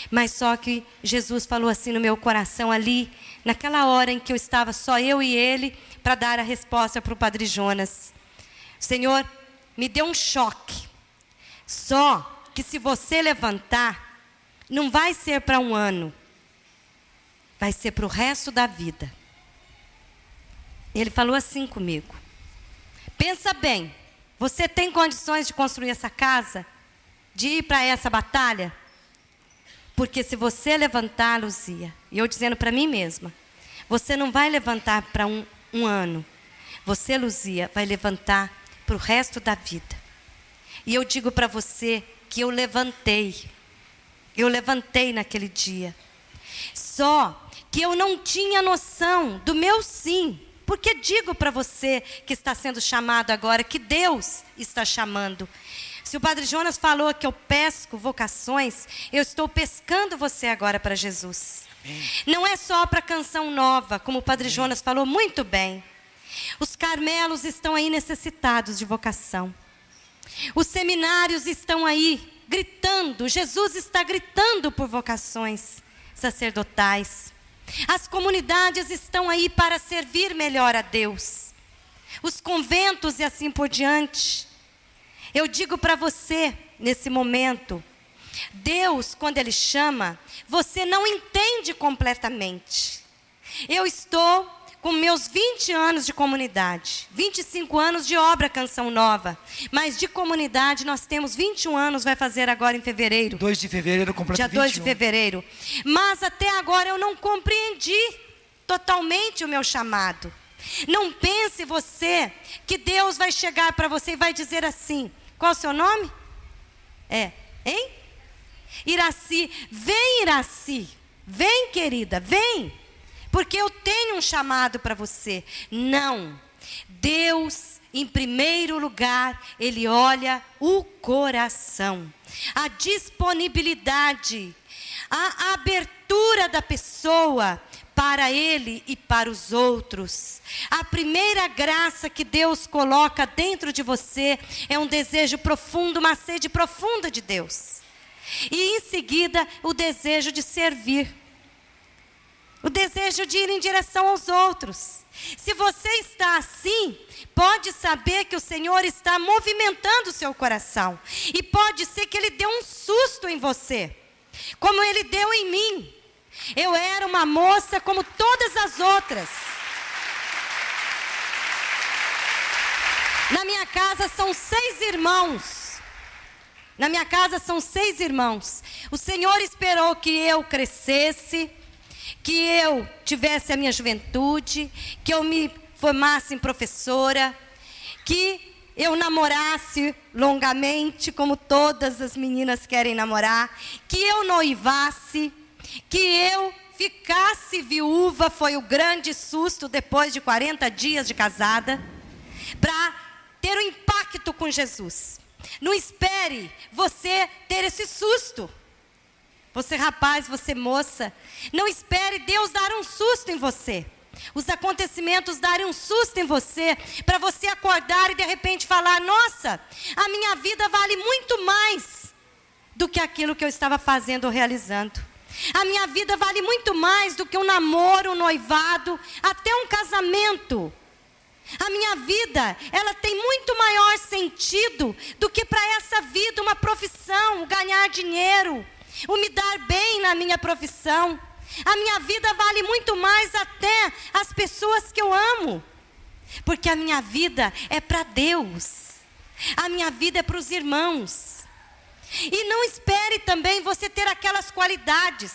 mas só que Jesus falou assim no meu coração ali, naquela hora em que eu estava só eu e ele, para dar a resposta para o Padre Jonas. Senhor, me deu um choque, só que se você levantar, não vai ser para um ano, vai ser para o resto da vida. Ele falou assim comigo, pensa bem, você tem condições de construir essa casa, de ir para essa batalha? Porque se você levantar, Luzia, e eu dizendo para mim mesma, você não vai levantar para um ano, você, Luzia, vai levantar para o resto da vida. E eu digo para você que eu levantei naquele dia. Só que eu não tinha noção do meu sim. Porque digo para você que está sendo chamado agora, que Deus está chamando. Se o Padre Jonas falou que eu pesco vocações, eu estou pescando você agora para Jesus. Amém. Não é só para canção nova, como o Padre Jonas falou muito bem. Os Carmelos estão aí necessitados de vocação. Os seminários estão aí gritando, Jesus está gritando por vocações sacerdotais. As comunidades estão aí para servir melhor a Deus. Os conventos e assim por diante. Eu digo para você, nesse momento, Deus, quando Ele chama, você não entende completamente. Eu estou com meus 20 anos de comunidade, 25 anos de obra Canção Nova, mas de comunidade nós temos 21 anos, vai fazer agora em fevereiro. 2 de fevereiro, completo Dia 2 de 21. fevereiro. Mas até agora eu não compreendi totalmente o meu chamado. Não pense você que Deus vai chegar para você e vai dizer assim, qual é o seu nome? Hein? Iraci. Vem, Iraci. Vem, querida, vem. Porque eu tenho um chamado para você. Não. Deus, em primeiro lugar, Ele olha o coração. A disponibilidade, a abertura da pessoa para Ele e para os outros. A primeira graça que Deus coloca dentro de você é um desejo profundo, uma sede profunda de Deus. E em seguida, o desejo de servir. O desejo de ir em direção aos outros. Se você está assim, pode saber que o Senhor está movimentando o seu coração. E pode ser que Ele dê um susto em você, como Ele deu em mim. Eu era uma moça como todas as outras. Na minha casa são 6 irmãos. Na minha casa são 6 irmãos. O Senhor esperou que eu crescesse, que eu tivesse a minha juventude, que eu me formasse em professora, que eu namorasse longamente, como todas as meninas querem namorar, que eu noivasse, que eu ficasse viúva, foi o grande susto depois de 40 dias de casada, para ter um impacto com Jesus. Não espere você ter esse susto. Você rapaz, você moça, não espere Deus dar um susto em você. Os acontecimentos darem um susto em você, para você acordar e de repente falar, nossa, a minha vida vale muito mais do que aquilo que eu estava fazendo ou realizando. A minha vida vale muito mais do que um namoro, um noivado, até um casamento. A minha vida, ela tem muito maior sentido do que para essa vida uma profissão, o ganhar dinheiro, o me dar bem na minha profissão. A minha vida vale muito mais até as pessoas que eu amo, porque a minha vida é para Deus, a minha vida é para os irmãos. E não espere também você ter aquelas qualidades.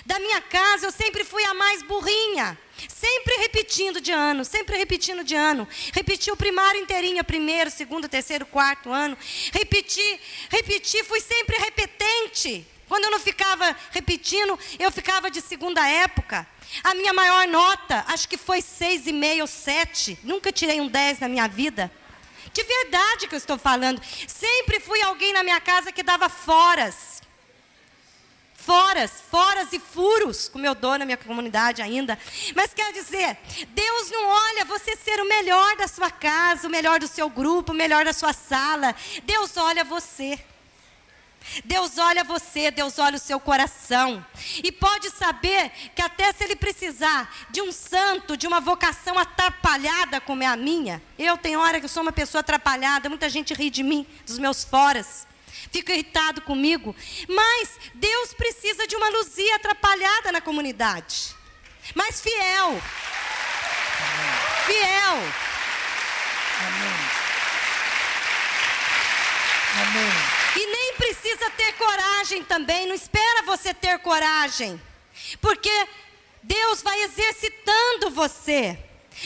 Da minha casa eu sempre fui a mais burrinha, sempre repetindo de ano, sempre repetindo de ano. Repeti o primário inteirinho, primeiro, segundo, terceiro, quarto ano. Repeti, fui sempre repetente. Quando eu não ficava repetindo, eu ficava de segunda época. A minha maior nota, acho que foi 6,5 ou 7. Nunca tirei um 10 na minha vida. De verdade que eu estou falando. Sempre fui alguém na minha casa que dava foras e furos, como eu dou na minha comunidade ainda. Mas quer dizer, Deus não olha você ser o melhor da sua casa, o melhor do seu grupo, o melhor da sua sala. Deus olha você. Deus olha você, Deus olha o seu coração. E pode saber que até se Ele precisar de um santo, de uma vocação atrapalhada como é a minha. Eu tenho hora que eu sou uma pessoa atrapalhada, muita gente ri de mim, dos meus foras. Fica irritado comigo. Mas Deus precisa de uma Luzia atrapalhada na comunidade. Mas fiel. Amém. Fiel. Amém. Amém. E nem precisa ter coragem também. Não espera você ter coragem. Porque Deus vai exercitando você.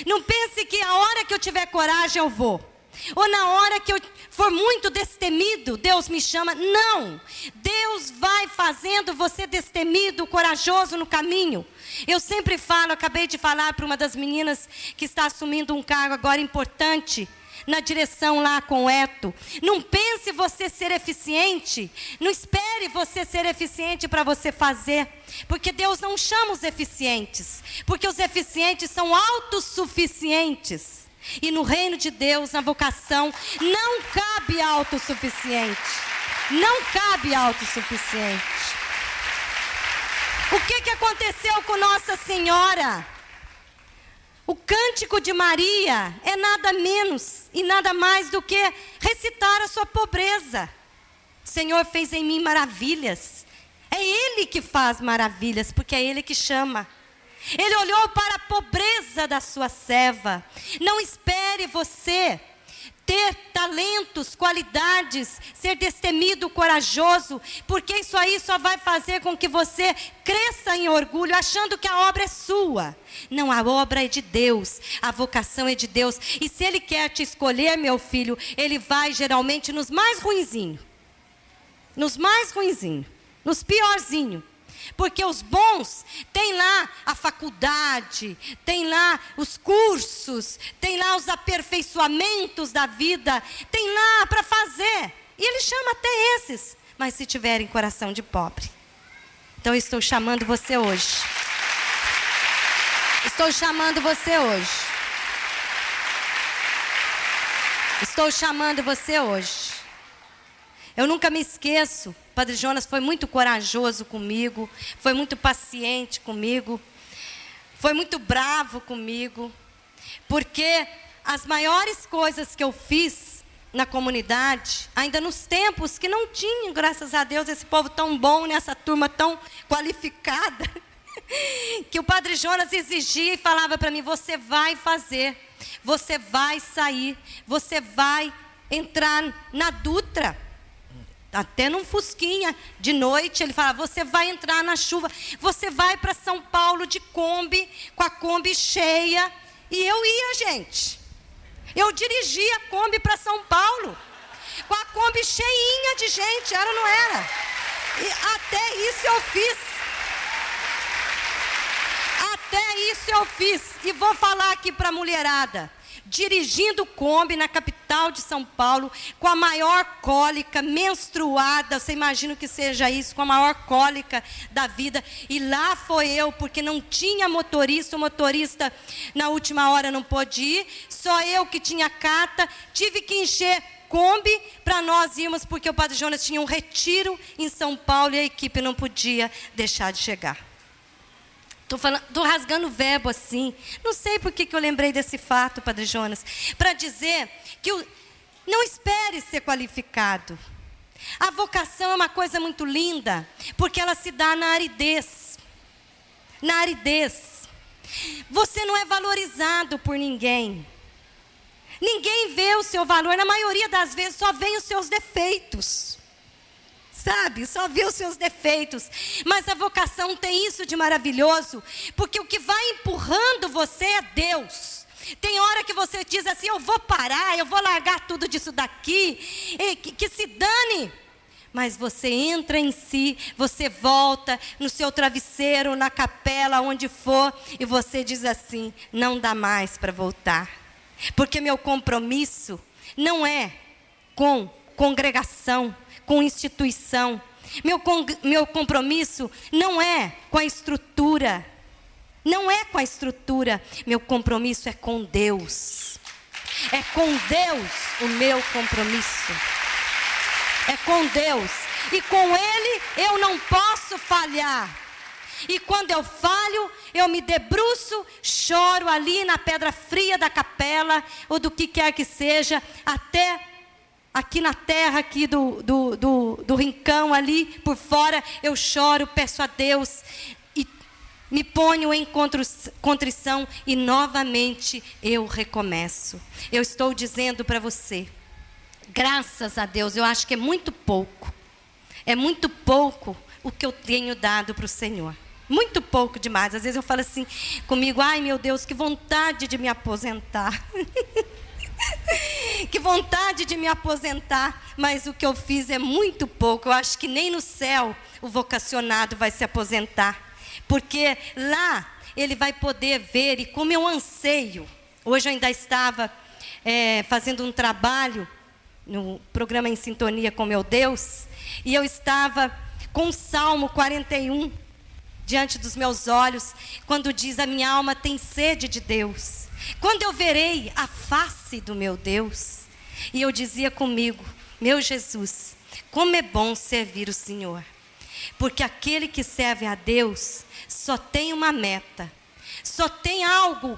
Não pense que a hora que eu tiver coragem eu vou. Ou na hora que eu for muito destemido, Deus me chama. Não. Deus vai fazendo você destemido, corajoso no caminho. Eu sempre falo, acabei de falar para uma das meninas que está assumindo um cargo agora importante na direção lá com o Eto. Não pense você ser eficiente. Não espere você ser eficiente para você fazer. Porque Deus não chama os eficientes. Porque os eficientes são autossuficientes. E no reino de Deus, na vocação, não cabe autossuficiente. Não cabe autossuficiente. O que aconteceu com Nossa Senhora? O cântico de Maria é nada menos e nada mais do que recitar a sua pobreza. O Senhor fez em mim maravilhas. É Ele que faz maravilhas, porque é Ele que chama. Ele olhou para a pobreza da sua serva. Não espere você ter talentos, qualidades, ser destemido, corajoso, porque isso aí só vai fazer com que você cresça em orgulho, achando que a obra é sua. Não, a obra é de Deus, a vocação é de Deus. E se Ele quer te escolher, meu filho, Ele vai geralmente nos mais ruinzinhos, nos piorzinhos. Porque os bons têm lá a faculdade, tem lá os cursos, tem lá os aperfeiçoamentos da vida, tem lá para fazer. E Ele chama até esses, mas se tiverem coração de pobre. Então eu estou chamando você hoje. Estou chamando você hoje. Estou chamando você hoje. Eu nunca me esqueço, Padre Jonas foi muito corajoso comigo, foi muito paciente comigo, foi muito bravo comigo, porque as maiores coisas que eu fiz na comunidade, ainda nos tempos que não tinham, graças a Deus, esse povo tão bom, nessa turma tão qualificada, que o Padre Jonas exigia e falava para mim: você vai fazer, você vai sair, você vai entrar na Dutra. Até num fusquinha, de noite, ele falava: você vai entrar na chuva, você vai para São Paulo de Kombi, com a Kombi cheia. E eu ia, gente. Eu dirigia a Kombi para São Paulo, com a Kombi cheinha de gente, era ou não era? E até isso eu fiz. Até isso eu fiz. E vou falar aqui para a mulherada. Dirigindo Kombi na capital de São Paulo, com a maior cólica, menstruada, você imagina o que seja isso, com a maior cólica da vida, e lá foi eu, porque não tinha motorista, o motorista na última hora não pôde ir, só eu que tinha carta, tive que encher Kombi para nós irmos, porque o Padre Jonas tinha um retiro em São Paulo e a equipe não podia deixar de chegar. Estou rasgando o verbo assim. Não sei por que eu lembrei desse fato, Padre Jonas. Para dizer que não espere ser qualificado. A vocação é uma coisa muito linda, porque ela se dá na aridez. Na aridez. Você não é valorizado por ninguém. Ninguém vê o seu valor. Na maioria das vezes só vê os seus defeitos. Sabe, só vê os seus defeitos. Mas a vocação tem isso de maravilhoso, porque o que vai empurrando você é Deus. Tem hora que você diz assim: eu vou parar, eu vou largar tudo disso daqui, que se dane. Mas você entra em si, você volta no seu travesseiro, na capela, onde for, e você diz assim: não dá mais para voltar. Porque meu compromisso não é com congregação, com instituição. Meu compromisso não é com a estrutura. Não é com a estrutura. Meu compromisso é com Deus. É com Deus o meu compromisso. É com Deus. E com Ele eu não posso falhar. E quando eu falho, eu me debruço, choro ali na pedra fria da capela, ou do que quer que seja, até aqui na terra, aqui do rincão ali, por fora, eu choro, peço a Deus, e me ponho em contrição, e novamente eu recomeço. Eu estou dizendo para você, graças a Deus, eu acho que é muito pouco o que eu tenho dado para o Senhor. Muito pouco demais. Às vezes eu falo assim comigo: ai meu Deus, que vontade de me aposentar. Que vontade de me aposentar, mas o que eu fiz é muito pouco. Eu acho que nem no céu o vocacionado vai se aposentar, porque lá ele vai poder ver, e como eu anseio. Hoje eu ainda estava fazendo um trabalho no programa Em Sintonia com Meu Deus, e eu estava com o Salmo 41 diante dos meus olhos, quando diz: a minha alma tem sede de Deus. Quando eu verei a face do meu Deus? E eu dizia comigo: meu Jesus, como é bom servir o Senhor. Porque aquele que serve a Deus só tem uma meta, só tem algo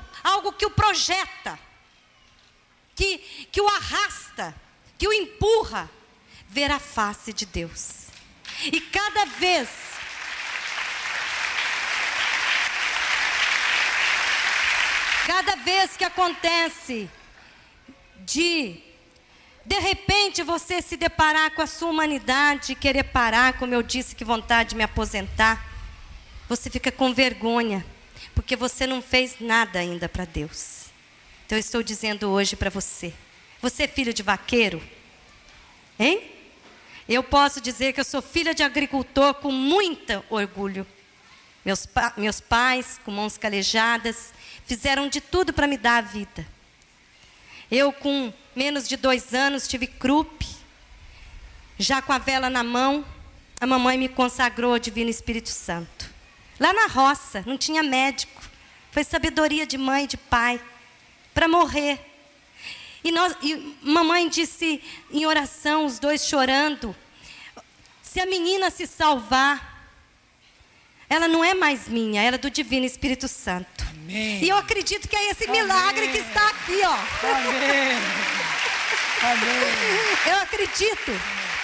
que o projeta, que o arrasta, que o empurra, ver a face de Deus. E cada vez Cada vez que acontece de repente você se deparar com a sua humanidade, querer parar, como eu disse, que vontade de me aposentar, você fica com vergonha, porque você não fez nada ainda para Deus. Então eu estou dizendo hoje para você, você é filho de vaqueiro? Hein? Eu posso dizer que eu sou filha de agricultor com muito orgulho. Meus pais, com mãos calejadas, fizeram de tudo para me dar a vida. Eu, com menos de 2 anos, tive croup. Já com a vela na mão, a mamãe me consagrou ao Divino Espírito Santo. Lá na roça, não tinha médico. Foi sabedoria de mãe e de pai, para morrer. E mamãe disse em oração, os dois chorando, se a menina se salvar, ela não é mais minha, ela é do Divino Espírito Santo. Amém. E eu acredito que é esse milagre que está aqui, ó. Amém. Amém. Eu acredito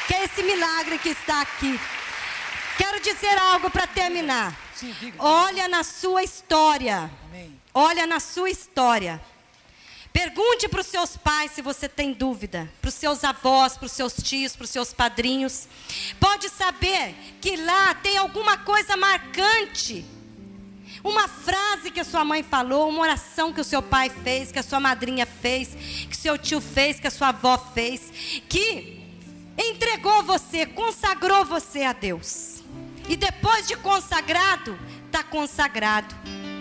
que é esse milagre que está aqui. Quero dizer algo para terminar. Sim, diga. Olha na sua história. Amém. Olha na sua história. Pergunte para os seus pais se você tem dúvida, para os seus avós, para os seus tios, para os seus padrinhos. Pode saber que lá tem alguma coisa marcante. Uma frase que a sua mãe falou, uma oração que o seu pai fez, que a sua madrinha fez, que o seu tio fez, que a sua avó fez, que entregou você, consagrou você a Deus. E depois de consagrado, está consagrado.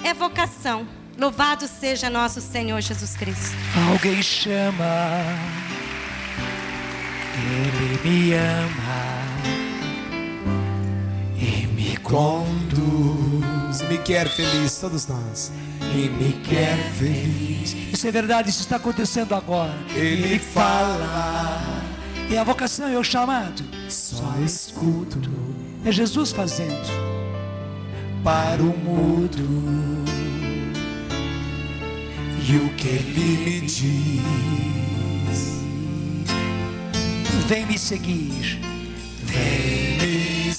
É vocação. Louvado seja nosso Senhor Jesus Cristo. Alguém chama, Ele me ama e me conduz, me quer feliz, todos nós. e me quer feliz. Isso é verdade, isso está acontecendo agora. Ele fala, E a vocação é o chamado. só escuto É Jesus fazendo. para o mudo. E o que ele me diz, Vem me seguir. vem me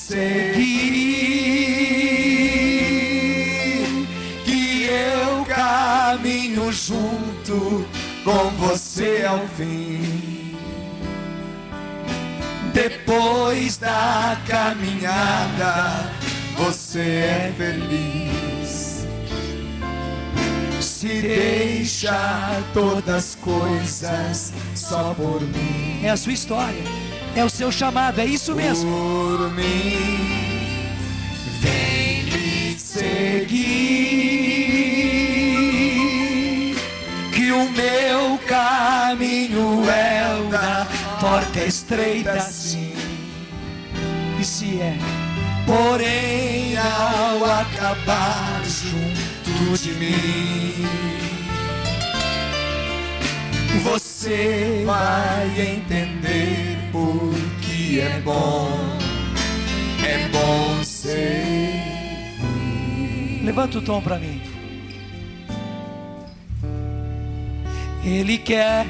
seguir, que eu caminho junto com você ao fim. Depois da caminhada, você é feliz. Se deixa todas as coisas só por mim. É a sua história. É o seu chamado. É isso mesmo. Por mim, vem me seguir, que o meu caminho é o da porta estreita, sim. E se é, Porém, ao acabar junto de mim, você vai entender por que é bom ser. levanta o tom para mim. Ele quer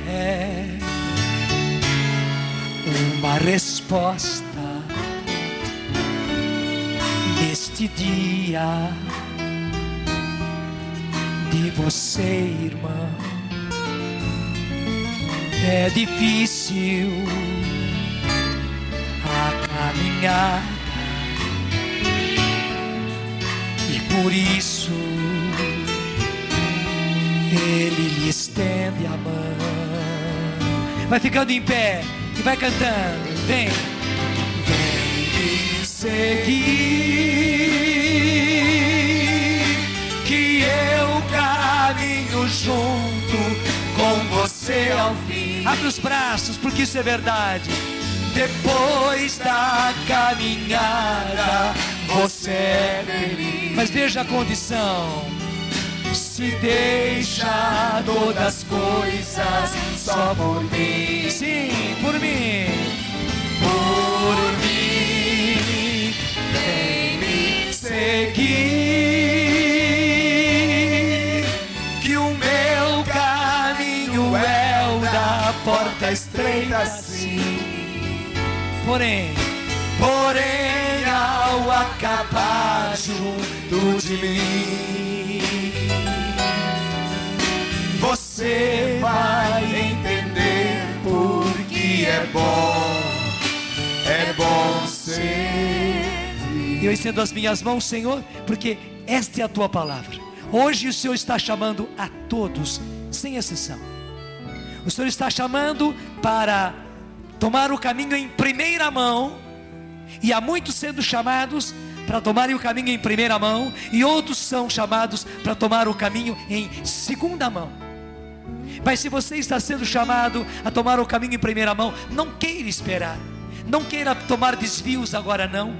uma resposta neste dia de você, irmão. É difícil a caminhada e por isso Ele lhe estende a mão. Vai ficando em pé e vai cantando. Vem, Me seguir, que eu caminho junto com você ao fim. abre os braços, porque isso é verdade. Depois da caminhada, você é feliz. Mas veja a condição. Se deixa todas as coisas só por mim. Sim, por mim. Por mim, vem me seguir, que o meu caminho é o da porta estreita, sim. Porém, ao acabar junto de mim, você vai entender porque é bom servir. Eu estendo as minhas mãos, Senhor, porque esta é a tua palavra. Hoje o Senhor está chamando a todos, sem exceção. O Senhor está chamando para tomar o caminho em primeira mão, e há muitos sendo chamados para tomarem o caminho em primeira mão, e outros são chamados para tomar o caminho em segunda mão. Mas se você está sendo chamado a tomar o caminho em primeira mão, não queira esperar, não queira tomar desvios agora não.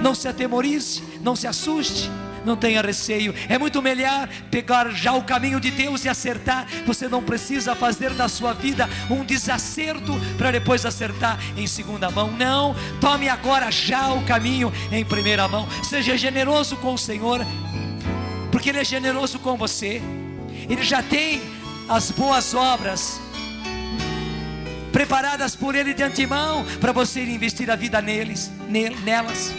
Não se atemorize, não se assuste, não tenha receio. É muito melhor pegar já o caminho de Deus e acertar. Você não precisa fazer da sua vida um desacerto para depois acertar em segunda mão. Não, tome agora já o caminho em primeira mão. Seja generoso com o Senhor, porque Ele é generoso com você. Ele já tem as boas obras preparadas por Ele de antemão para você investir a vida nelas.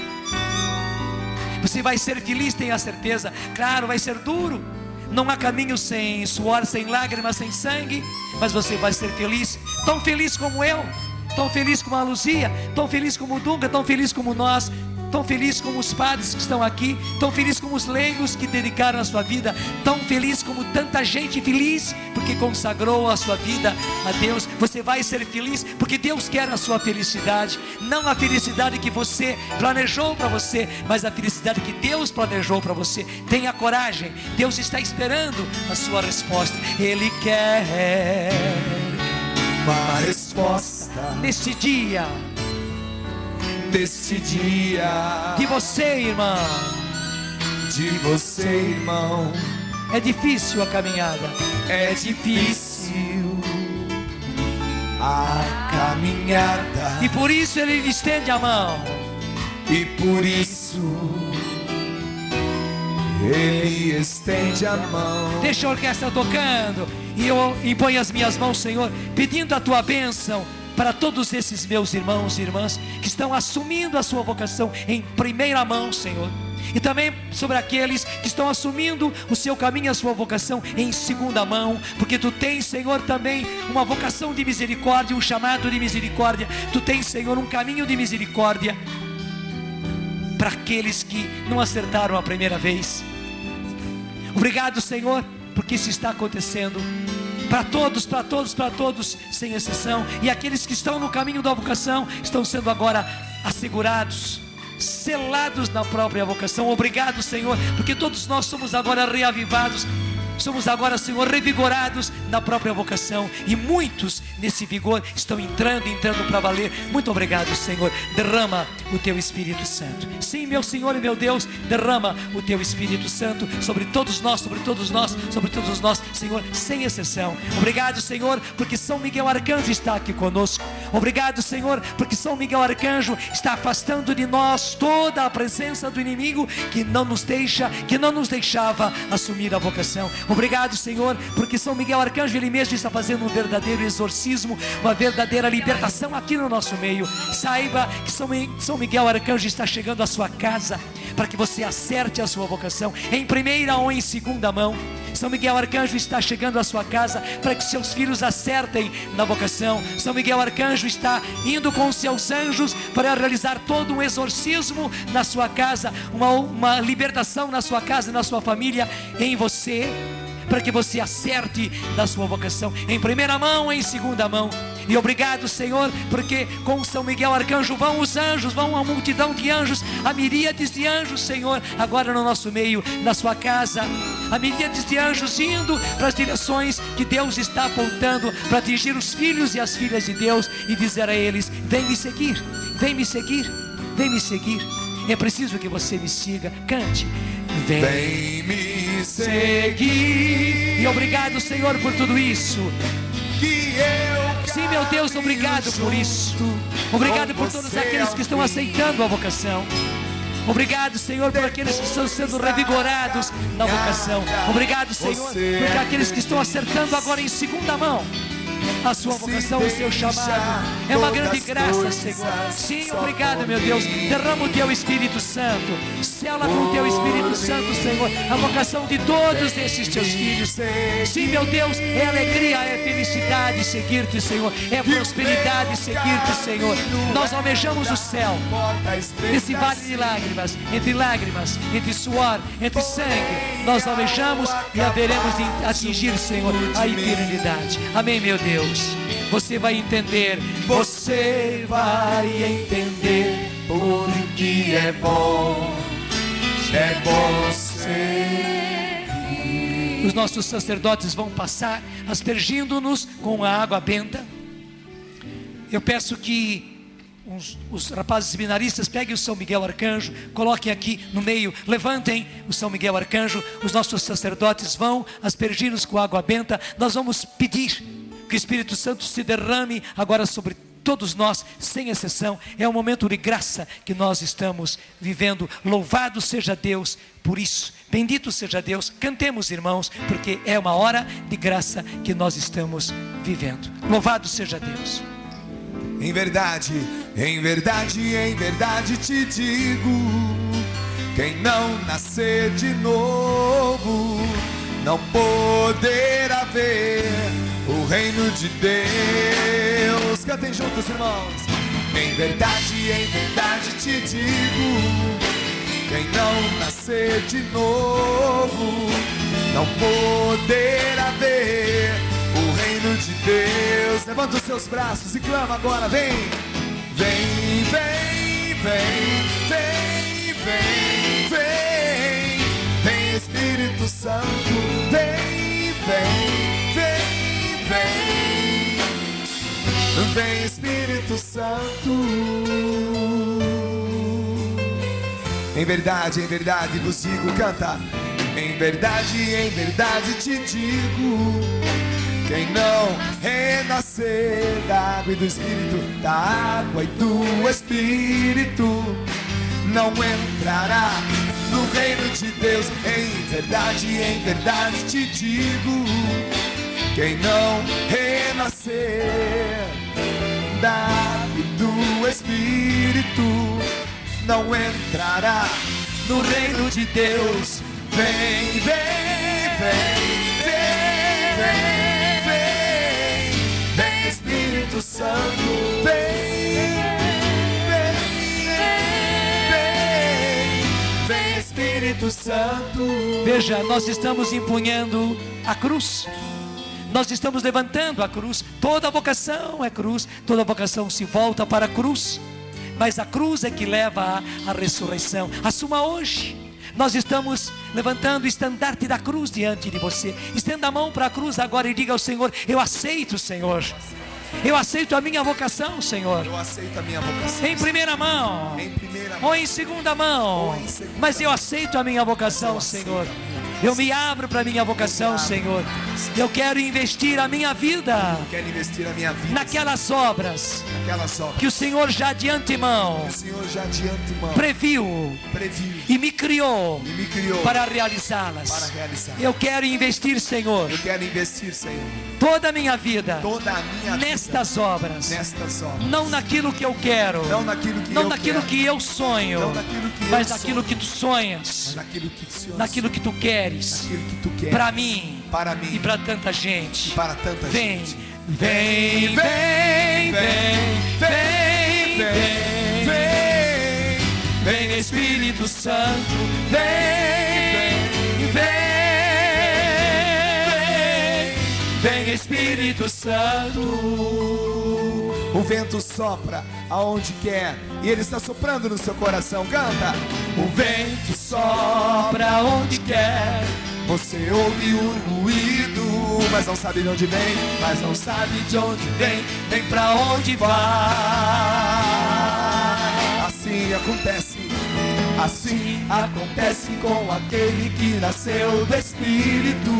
Você vai ser feliz, tenha certeza. Claro, vai ser duro. Não há caminho sem suor, sem lágrimas, sem sangue. Mas você vai ser feliz. Tão feliz como eu, tão feliz como a Luzia, tão feliz como o Dunga, tão feliz como nós, tão feliz como os padres que estão aqui, tão feliz como os leigos que dedicaram a sua vida, tão feliz como tanta gente feliz porque consagrou a sua vida a Deus. Você vai ser feliz porque Deus quer a sua felicidade, não a felicidade que você planejou para você, mas a felicidade que Deus planejou para você. Tenha coragem, Deus está esperando a sua resposta. Ele quer uma resposta neste dia de você, irmão. De você, irmão. É difícil a caminhada, é difícil a caminhada, e por isso Ele lhe estende a mão, e por isso Ele estende a mão. Deixa a orquestra tocando, e eu imponho as minhas mãos, Senhor, pedindo a tua bênção para todos esses meus irmãos e irmãs que estão assumindo a sua vocação em primeira mão, Senhor. E também sobre aqueles que estão assumindo o seu caminho, a sua vocação em segunda mão, porque Tu tens, Senhor, também uma vocação de misericórdia, um chamado de misericórdia. Tu tens, Senhor, um caminho de misericórdia para aqueles que não acertaram a primeira vez. Obrigado, Senhor, porque isso está acontecendo para todos, sem exceção. E aqueles que estão no caminho da vocação estão sendo agora assegurados, selados na própria vocação. Obrigado, Senhor, porque todos nós somos agora reavivados, somos agora, Senhor, revigorados na própria vocação, e muitos nesse vigor estão entrando para valer. Muito obrigado, Senhor. Derrama o Teu Espírito Santo. Sim, meu Senhor e meu Deus, derrama o Teu Espírito Santo sobre todos nós, Senhor, sem exceção. Obrigado, Senhor, porque São Miguel Arcanjo está aqui conosco. Obrigado, Senhor, porque São Miguel Arcanjo está afastando de nós toda a presença do inimigo que não nos deixava assumir a vocação. Obrigado, Senhor, porque São Miguel Arcanjo, Ele mesmo está fazendo um verdadeiro exorcismo, uma verdadeira libertação aqui no nosso meio. Saiba que São Miguel Arcanjo está chegando à sua casa para que você acerte a sua vocação em primeira ou em segunda mão. São Miguel Arcanjo está chegando à sua casa para que seus filhos acertem na vocação. São Miguel Arcanjo está indo com os seus anjos para realizar todo um exorcismo na sua casa, uma libertação na sua casa, na sua família, em você, para que você acerte na sua vocação em primeira mão ou em segunda mão. E obrigado, Senhor, porque com São Miguel Arcanjo vão os anjos, vão uma multidão de anjos, a miríades de anjos, Senhor, agora no nosso meio, na sua casa, a miríades de anjos indo para as direções que Deus está apontando para atingir os filhos e as filhas de Deus e dizer a eles: vem me seguir, vem me seguir, vem me seguir. É preciso que você me siga. Cante: vem me seguir. E obrigado, Senhor, por tudo isso. Que eu Sim, meu Deus, obrigado por isso. Obrigado por todos aqueles que estão aceitando a vocação. Obrigado, Senhor, por aqueles que estão sendo revigorados na vocação. Obrigado, Senhor, porque aqueles que estão acertando agora em segunda mão, a sua vocação, o seu chamado. É uma grande graça, Senhor. Sim, obrigado, meu Deus. Derrama o teu Espírito Santo. Sela com o teu Espírito Santo, Senhor, a vocação de todos esses teus filhos. Sim, meu Deus, é alegria, é felicidade seguir-te, Senhor. É prosperidade seguir-te, Senhor. Nós almejamos o céu, esse vale de lágrimas, entre suor, entre sangue. Nós almejamos e haveremos de atingir, Senhor, a eternidade. Amém, meu Deus. Você vai entender, porque é bom servir. Os nossos sacerdotes vão passar aspergindo-nos com a água benta. Eu peço que os rapazes seminaristas peguem o São Miguel Arcanjo, coloquem aqui no meio, levantem o São Miguel Arcanjo. Os nossos sacerdotes vão aspergir-nos com água benta. Nós vamos pedir que o Espírito Santo se derrame agora sobre todos nós, sem exceção. É um momento de graça que nós estamos vivendo. Louvado seja Deus por isso. Bendito seja Deus. Cantemos, irmãos, porque é uma hora de graça que nós estamos vivendo. Louvado seja Deus. Em verdade, em verdade, em verdade te digo: quem não nascer de novo não poderá ver o reino de Deus. Cantem juntos, irmãos. Em verdade te digo: quem não nascer de novo não poderá ver o reino de Deus. Levanta os seus braços e clama agora. Vem, vem, vem, vem, vem, vem, vem, vem, Espírito Santo. Vem, vem, vem, vem, vem, Espírito Santo. Em verdade vos digo, canta. Em verdade te digo: quem não renascer da água e do Espírito, da água e do Espírito, não entrará no reino de Deus. Em verdade te digo: quem não renascer da água e do Espírito, não entrará no reino de Deus. Vem, vem, vem, vem, vem, vem, Espírito Santo. Vem, vem, vem, Espírito Santo. Veja, nós estamos empunhando a cruz. Nós estamos levantando a cruz. Toda vocação é cruz. Toda vocação se volta para a cruz. Mas a cruz é que leva à ressurreição. Assuma hoje. Nós estamos levantando o estandarte da cruz diante de você. Estenda a mão para a cruz agora e diga ao Senhor: eu aceito, Senhor. Eu aceito a minha vocação, Senhor. Eu aceito a minha vocação. Em primeira mão. Ou em segunda mão. Mas eu aceito a minha vocação, Senhor. Eu me abro para a minha vocação, Senhor. Eu quero investir a minha vida naquelas obras que o Senhor já de antemão previu e me criou para realizá-las. Eu quero investir, Senhor, toda a minha vida nestas obras. Não naquilo que eu quero, não naquilo que eu sonho, mas naquilo que tu sonhas, naquilo que tu queres para mim e para tanta gente. Vem, vem, vem, vem, vem, vem, vem, Espírito Santo. Vem, vem, vem, Espírito Santo. O vento sopra aonde quer e ele está soprando no seu coração. Canta. O vento sopra onde quer. Você ouve o ruído, mas não sabe de onde vem. Mas não sabe de onde vem, nem pra onde vai. Assim acontece com aquele que nasceu do Espírito.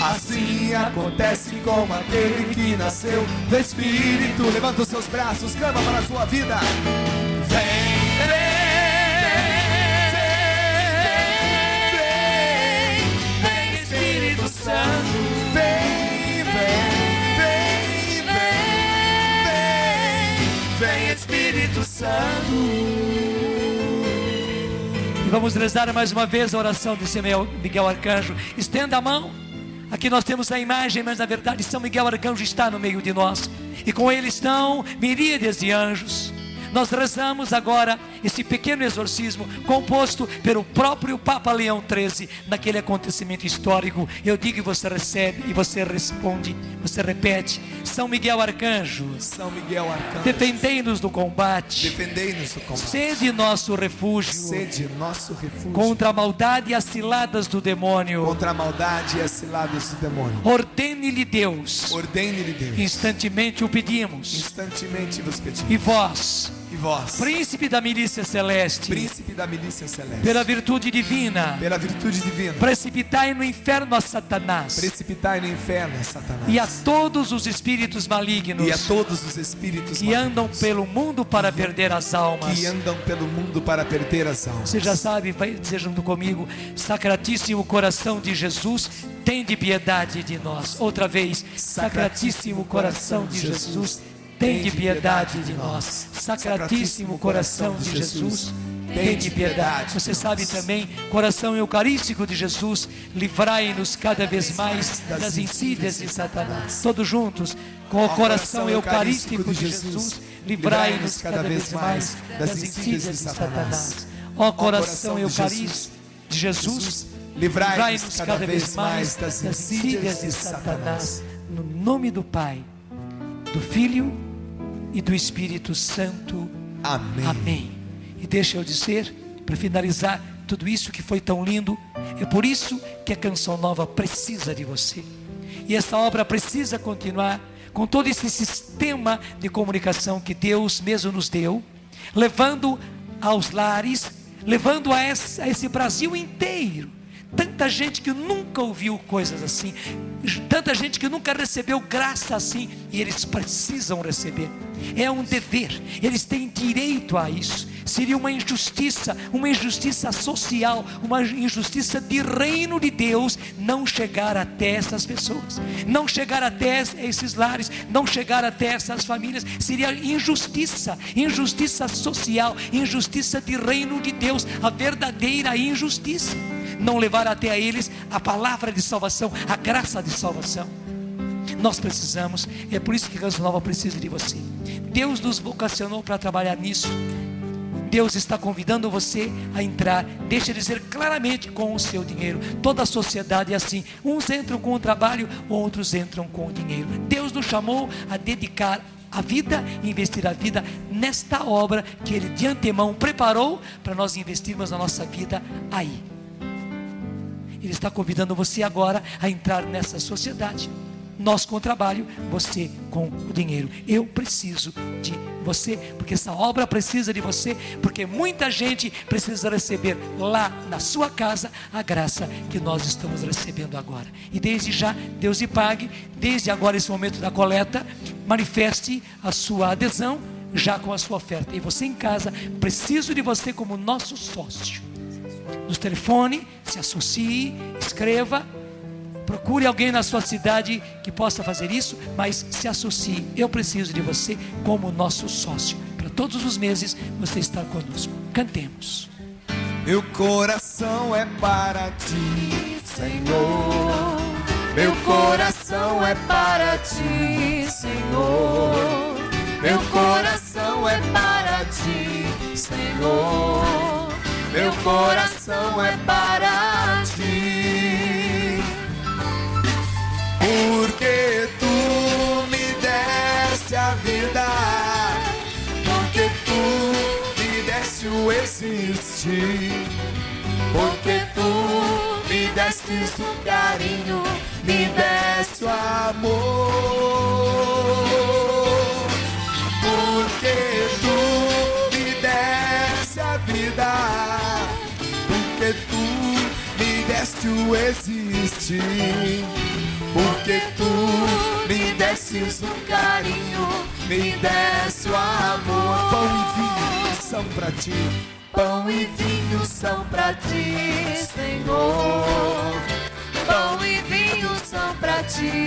Assim acontece com aquele que nasceu do Espírito. Levanta os seus braços, clama para a sua vida. Vem, vem, vem, Espírito Santo. Vem, vem Espírito Santo. E vamos rezar mais uma vez a oração de São Miguel Arcanjo. Estenda a mão. Aqui nós temos a imagem, mas na verdade São Miguel Arcanjo está no meio de nós. E com ele estão miríades de anjos. Nós rezamos agora esse pequeno exorcismo composto pelo próprio Papa Leão XIII naquele acontecimento histórico. Eu digo e você recebe, e você responde, você repete: São Miguel Arcanjo, São Miguel Arcanjo, defendei-nos do combate, defendei-nos do combate. sede nosso refúgio, Sede nosso refúgio contra a maldade e as ciladas do demônio. contra a maldade e as ciladas do demônio. Ordene-lhe Deus, Ordene-lhe Deus. instantemente o pedimos. Instantemente vos pedimos. E vós, príncipe da milícia celeste, príncipe da milícia celeste, pela virtude divina, pela virtude divina, precipitai no inferno a Satanás precipitai no inferno a Satanás e a todos os espíritos malignos e a todos os espíritos que andam malignos pelo mundo para perder as almas. que andam pelo mundo para perder as almas. Você já sabe, vai dizer junto comigo: Sacratíssimo coração de Jesus, tende piedade de nós. Outra vez: Sacratíssimo coração de Jesus, tende piedade de nós. Sacratíssimo coração de Jesus, tende piedade. Você sabe também: coração eucarístico de Jesus, livrai-nos cada vez mais das insídias de Satanás. Todos juntos, com o coração eucarístico de Jesus, livrai-nos cada vez mais das insídias de Satanás. Ó coração eucarístico de Jesus, livrai-nos cada vez mais das insídias de Satanás. No nome do Pai, do Filho e do Espírito Santo. Amém. Amém. E deixa eu dizer, para finalizar tudo isso que foi tão lindo, é por isso que a Canção Nova precisa de você. E essa obra precisa continuar com todo esse sistema de comunicação que Deus mesmo nos deu, levando aos lares, levando a esse Brasil inteiro. Tanta gente que nunca ouviu coisas assim, tanta gente que nunca recebeu graça assim, e eles precisam receber. É um dever, eles têm direito a isso. Seria uma injustiça social, uma injustiça de reino de Deus não chegar até essas pessoas, não chegar até esses lares, não chegar até essas famílias. Seria injustiça social, injustiça de reino de Deus, a verdadeira injustiça. Não levar até a eles a palavra de salvação, a graça de salvação. Nós precisamos, é por isso que a Canção Nova precisa de você. Deus nos vocacionou para trabalhar nisso. Deus está convidando você a entrar. Deixa eu dizer claramente: com o seu dinheiro. Toda a sociedade é assim: uns entram com o trabalho, outros entram com o dinheiro. Deus nos chamou a dedicar a vida, investir a vida nesta obra que Ele de antemão preparou para nós investirmos a nossa vida aí. Ele está convidando você agora a entrar nessa sociedade. Nós com o trabalho, você com o dinheiro. Eu preciso de você, porque essa obra precisa de você, porque muita gente precisa receber lá na sua casa a graça que nós estamos recebendo agora. E desde já, Deus lhe pague, desde agora esse momento da coleta, manifeste a sua adesão já com a sua oferta. E você em casa, preciso de você como nosso sócio. Nos telefone, se associe, escreva, procure alguém na sua cidade que possa fazer isso, mas se associe. Eu preciso de você como nosso sócio, para todos os meses você estar conosco. Cantemos. Meu coração é para ti, Senhor. Meu coração é para ti, Senhor. Meu coração é para ti, Senhor. Meu coração é para ti, porque tu me deste a vida, porque tu me deste o existir, porque tu me deste o carinho, me deste o amor, porque tu me deste a vida, porque tu me deste o existir, porque tu me deste o carinho, me deste o amor. Pão e vinho são pra ti, pão e vinho são pra ti, Senhor. Pão e vinho são pra ti,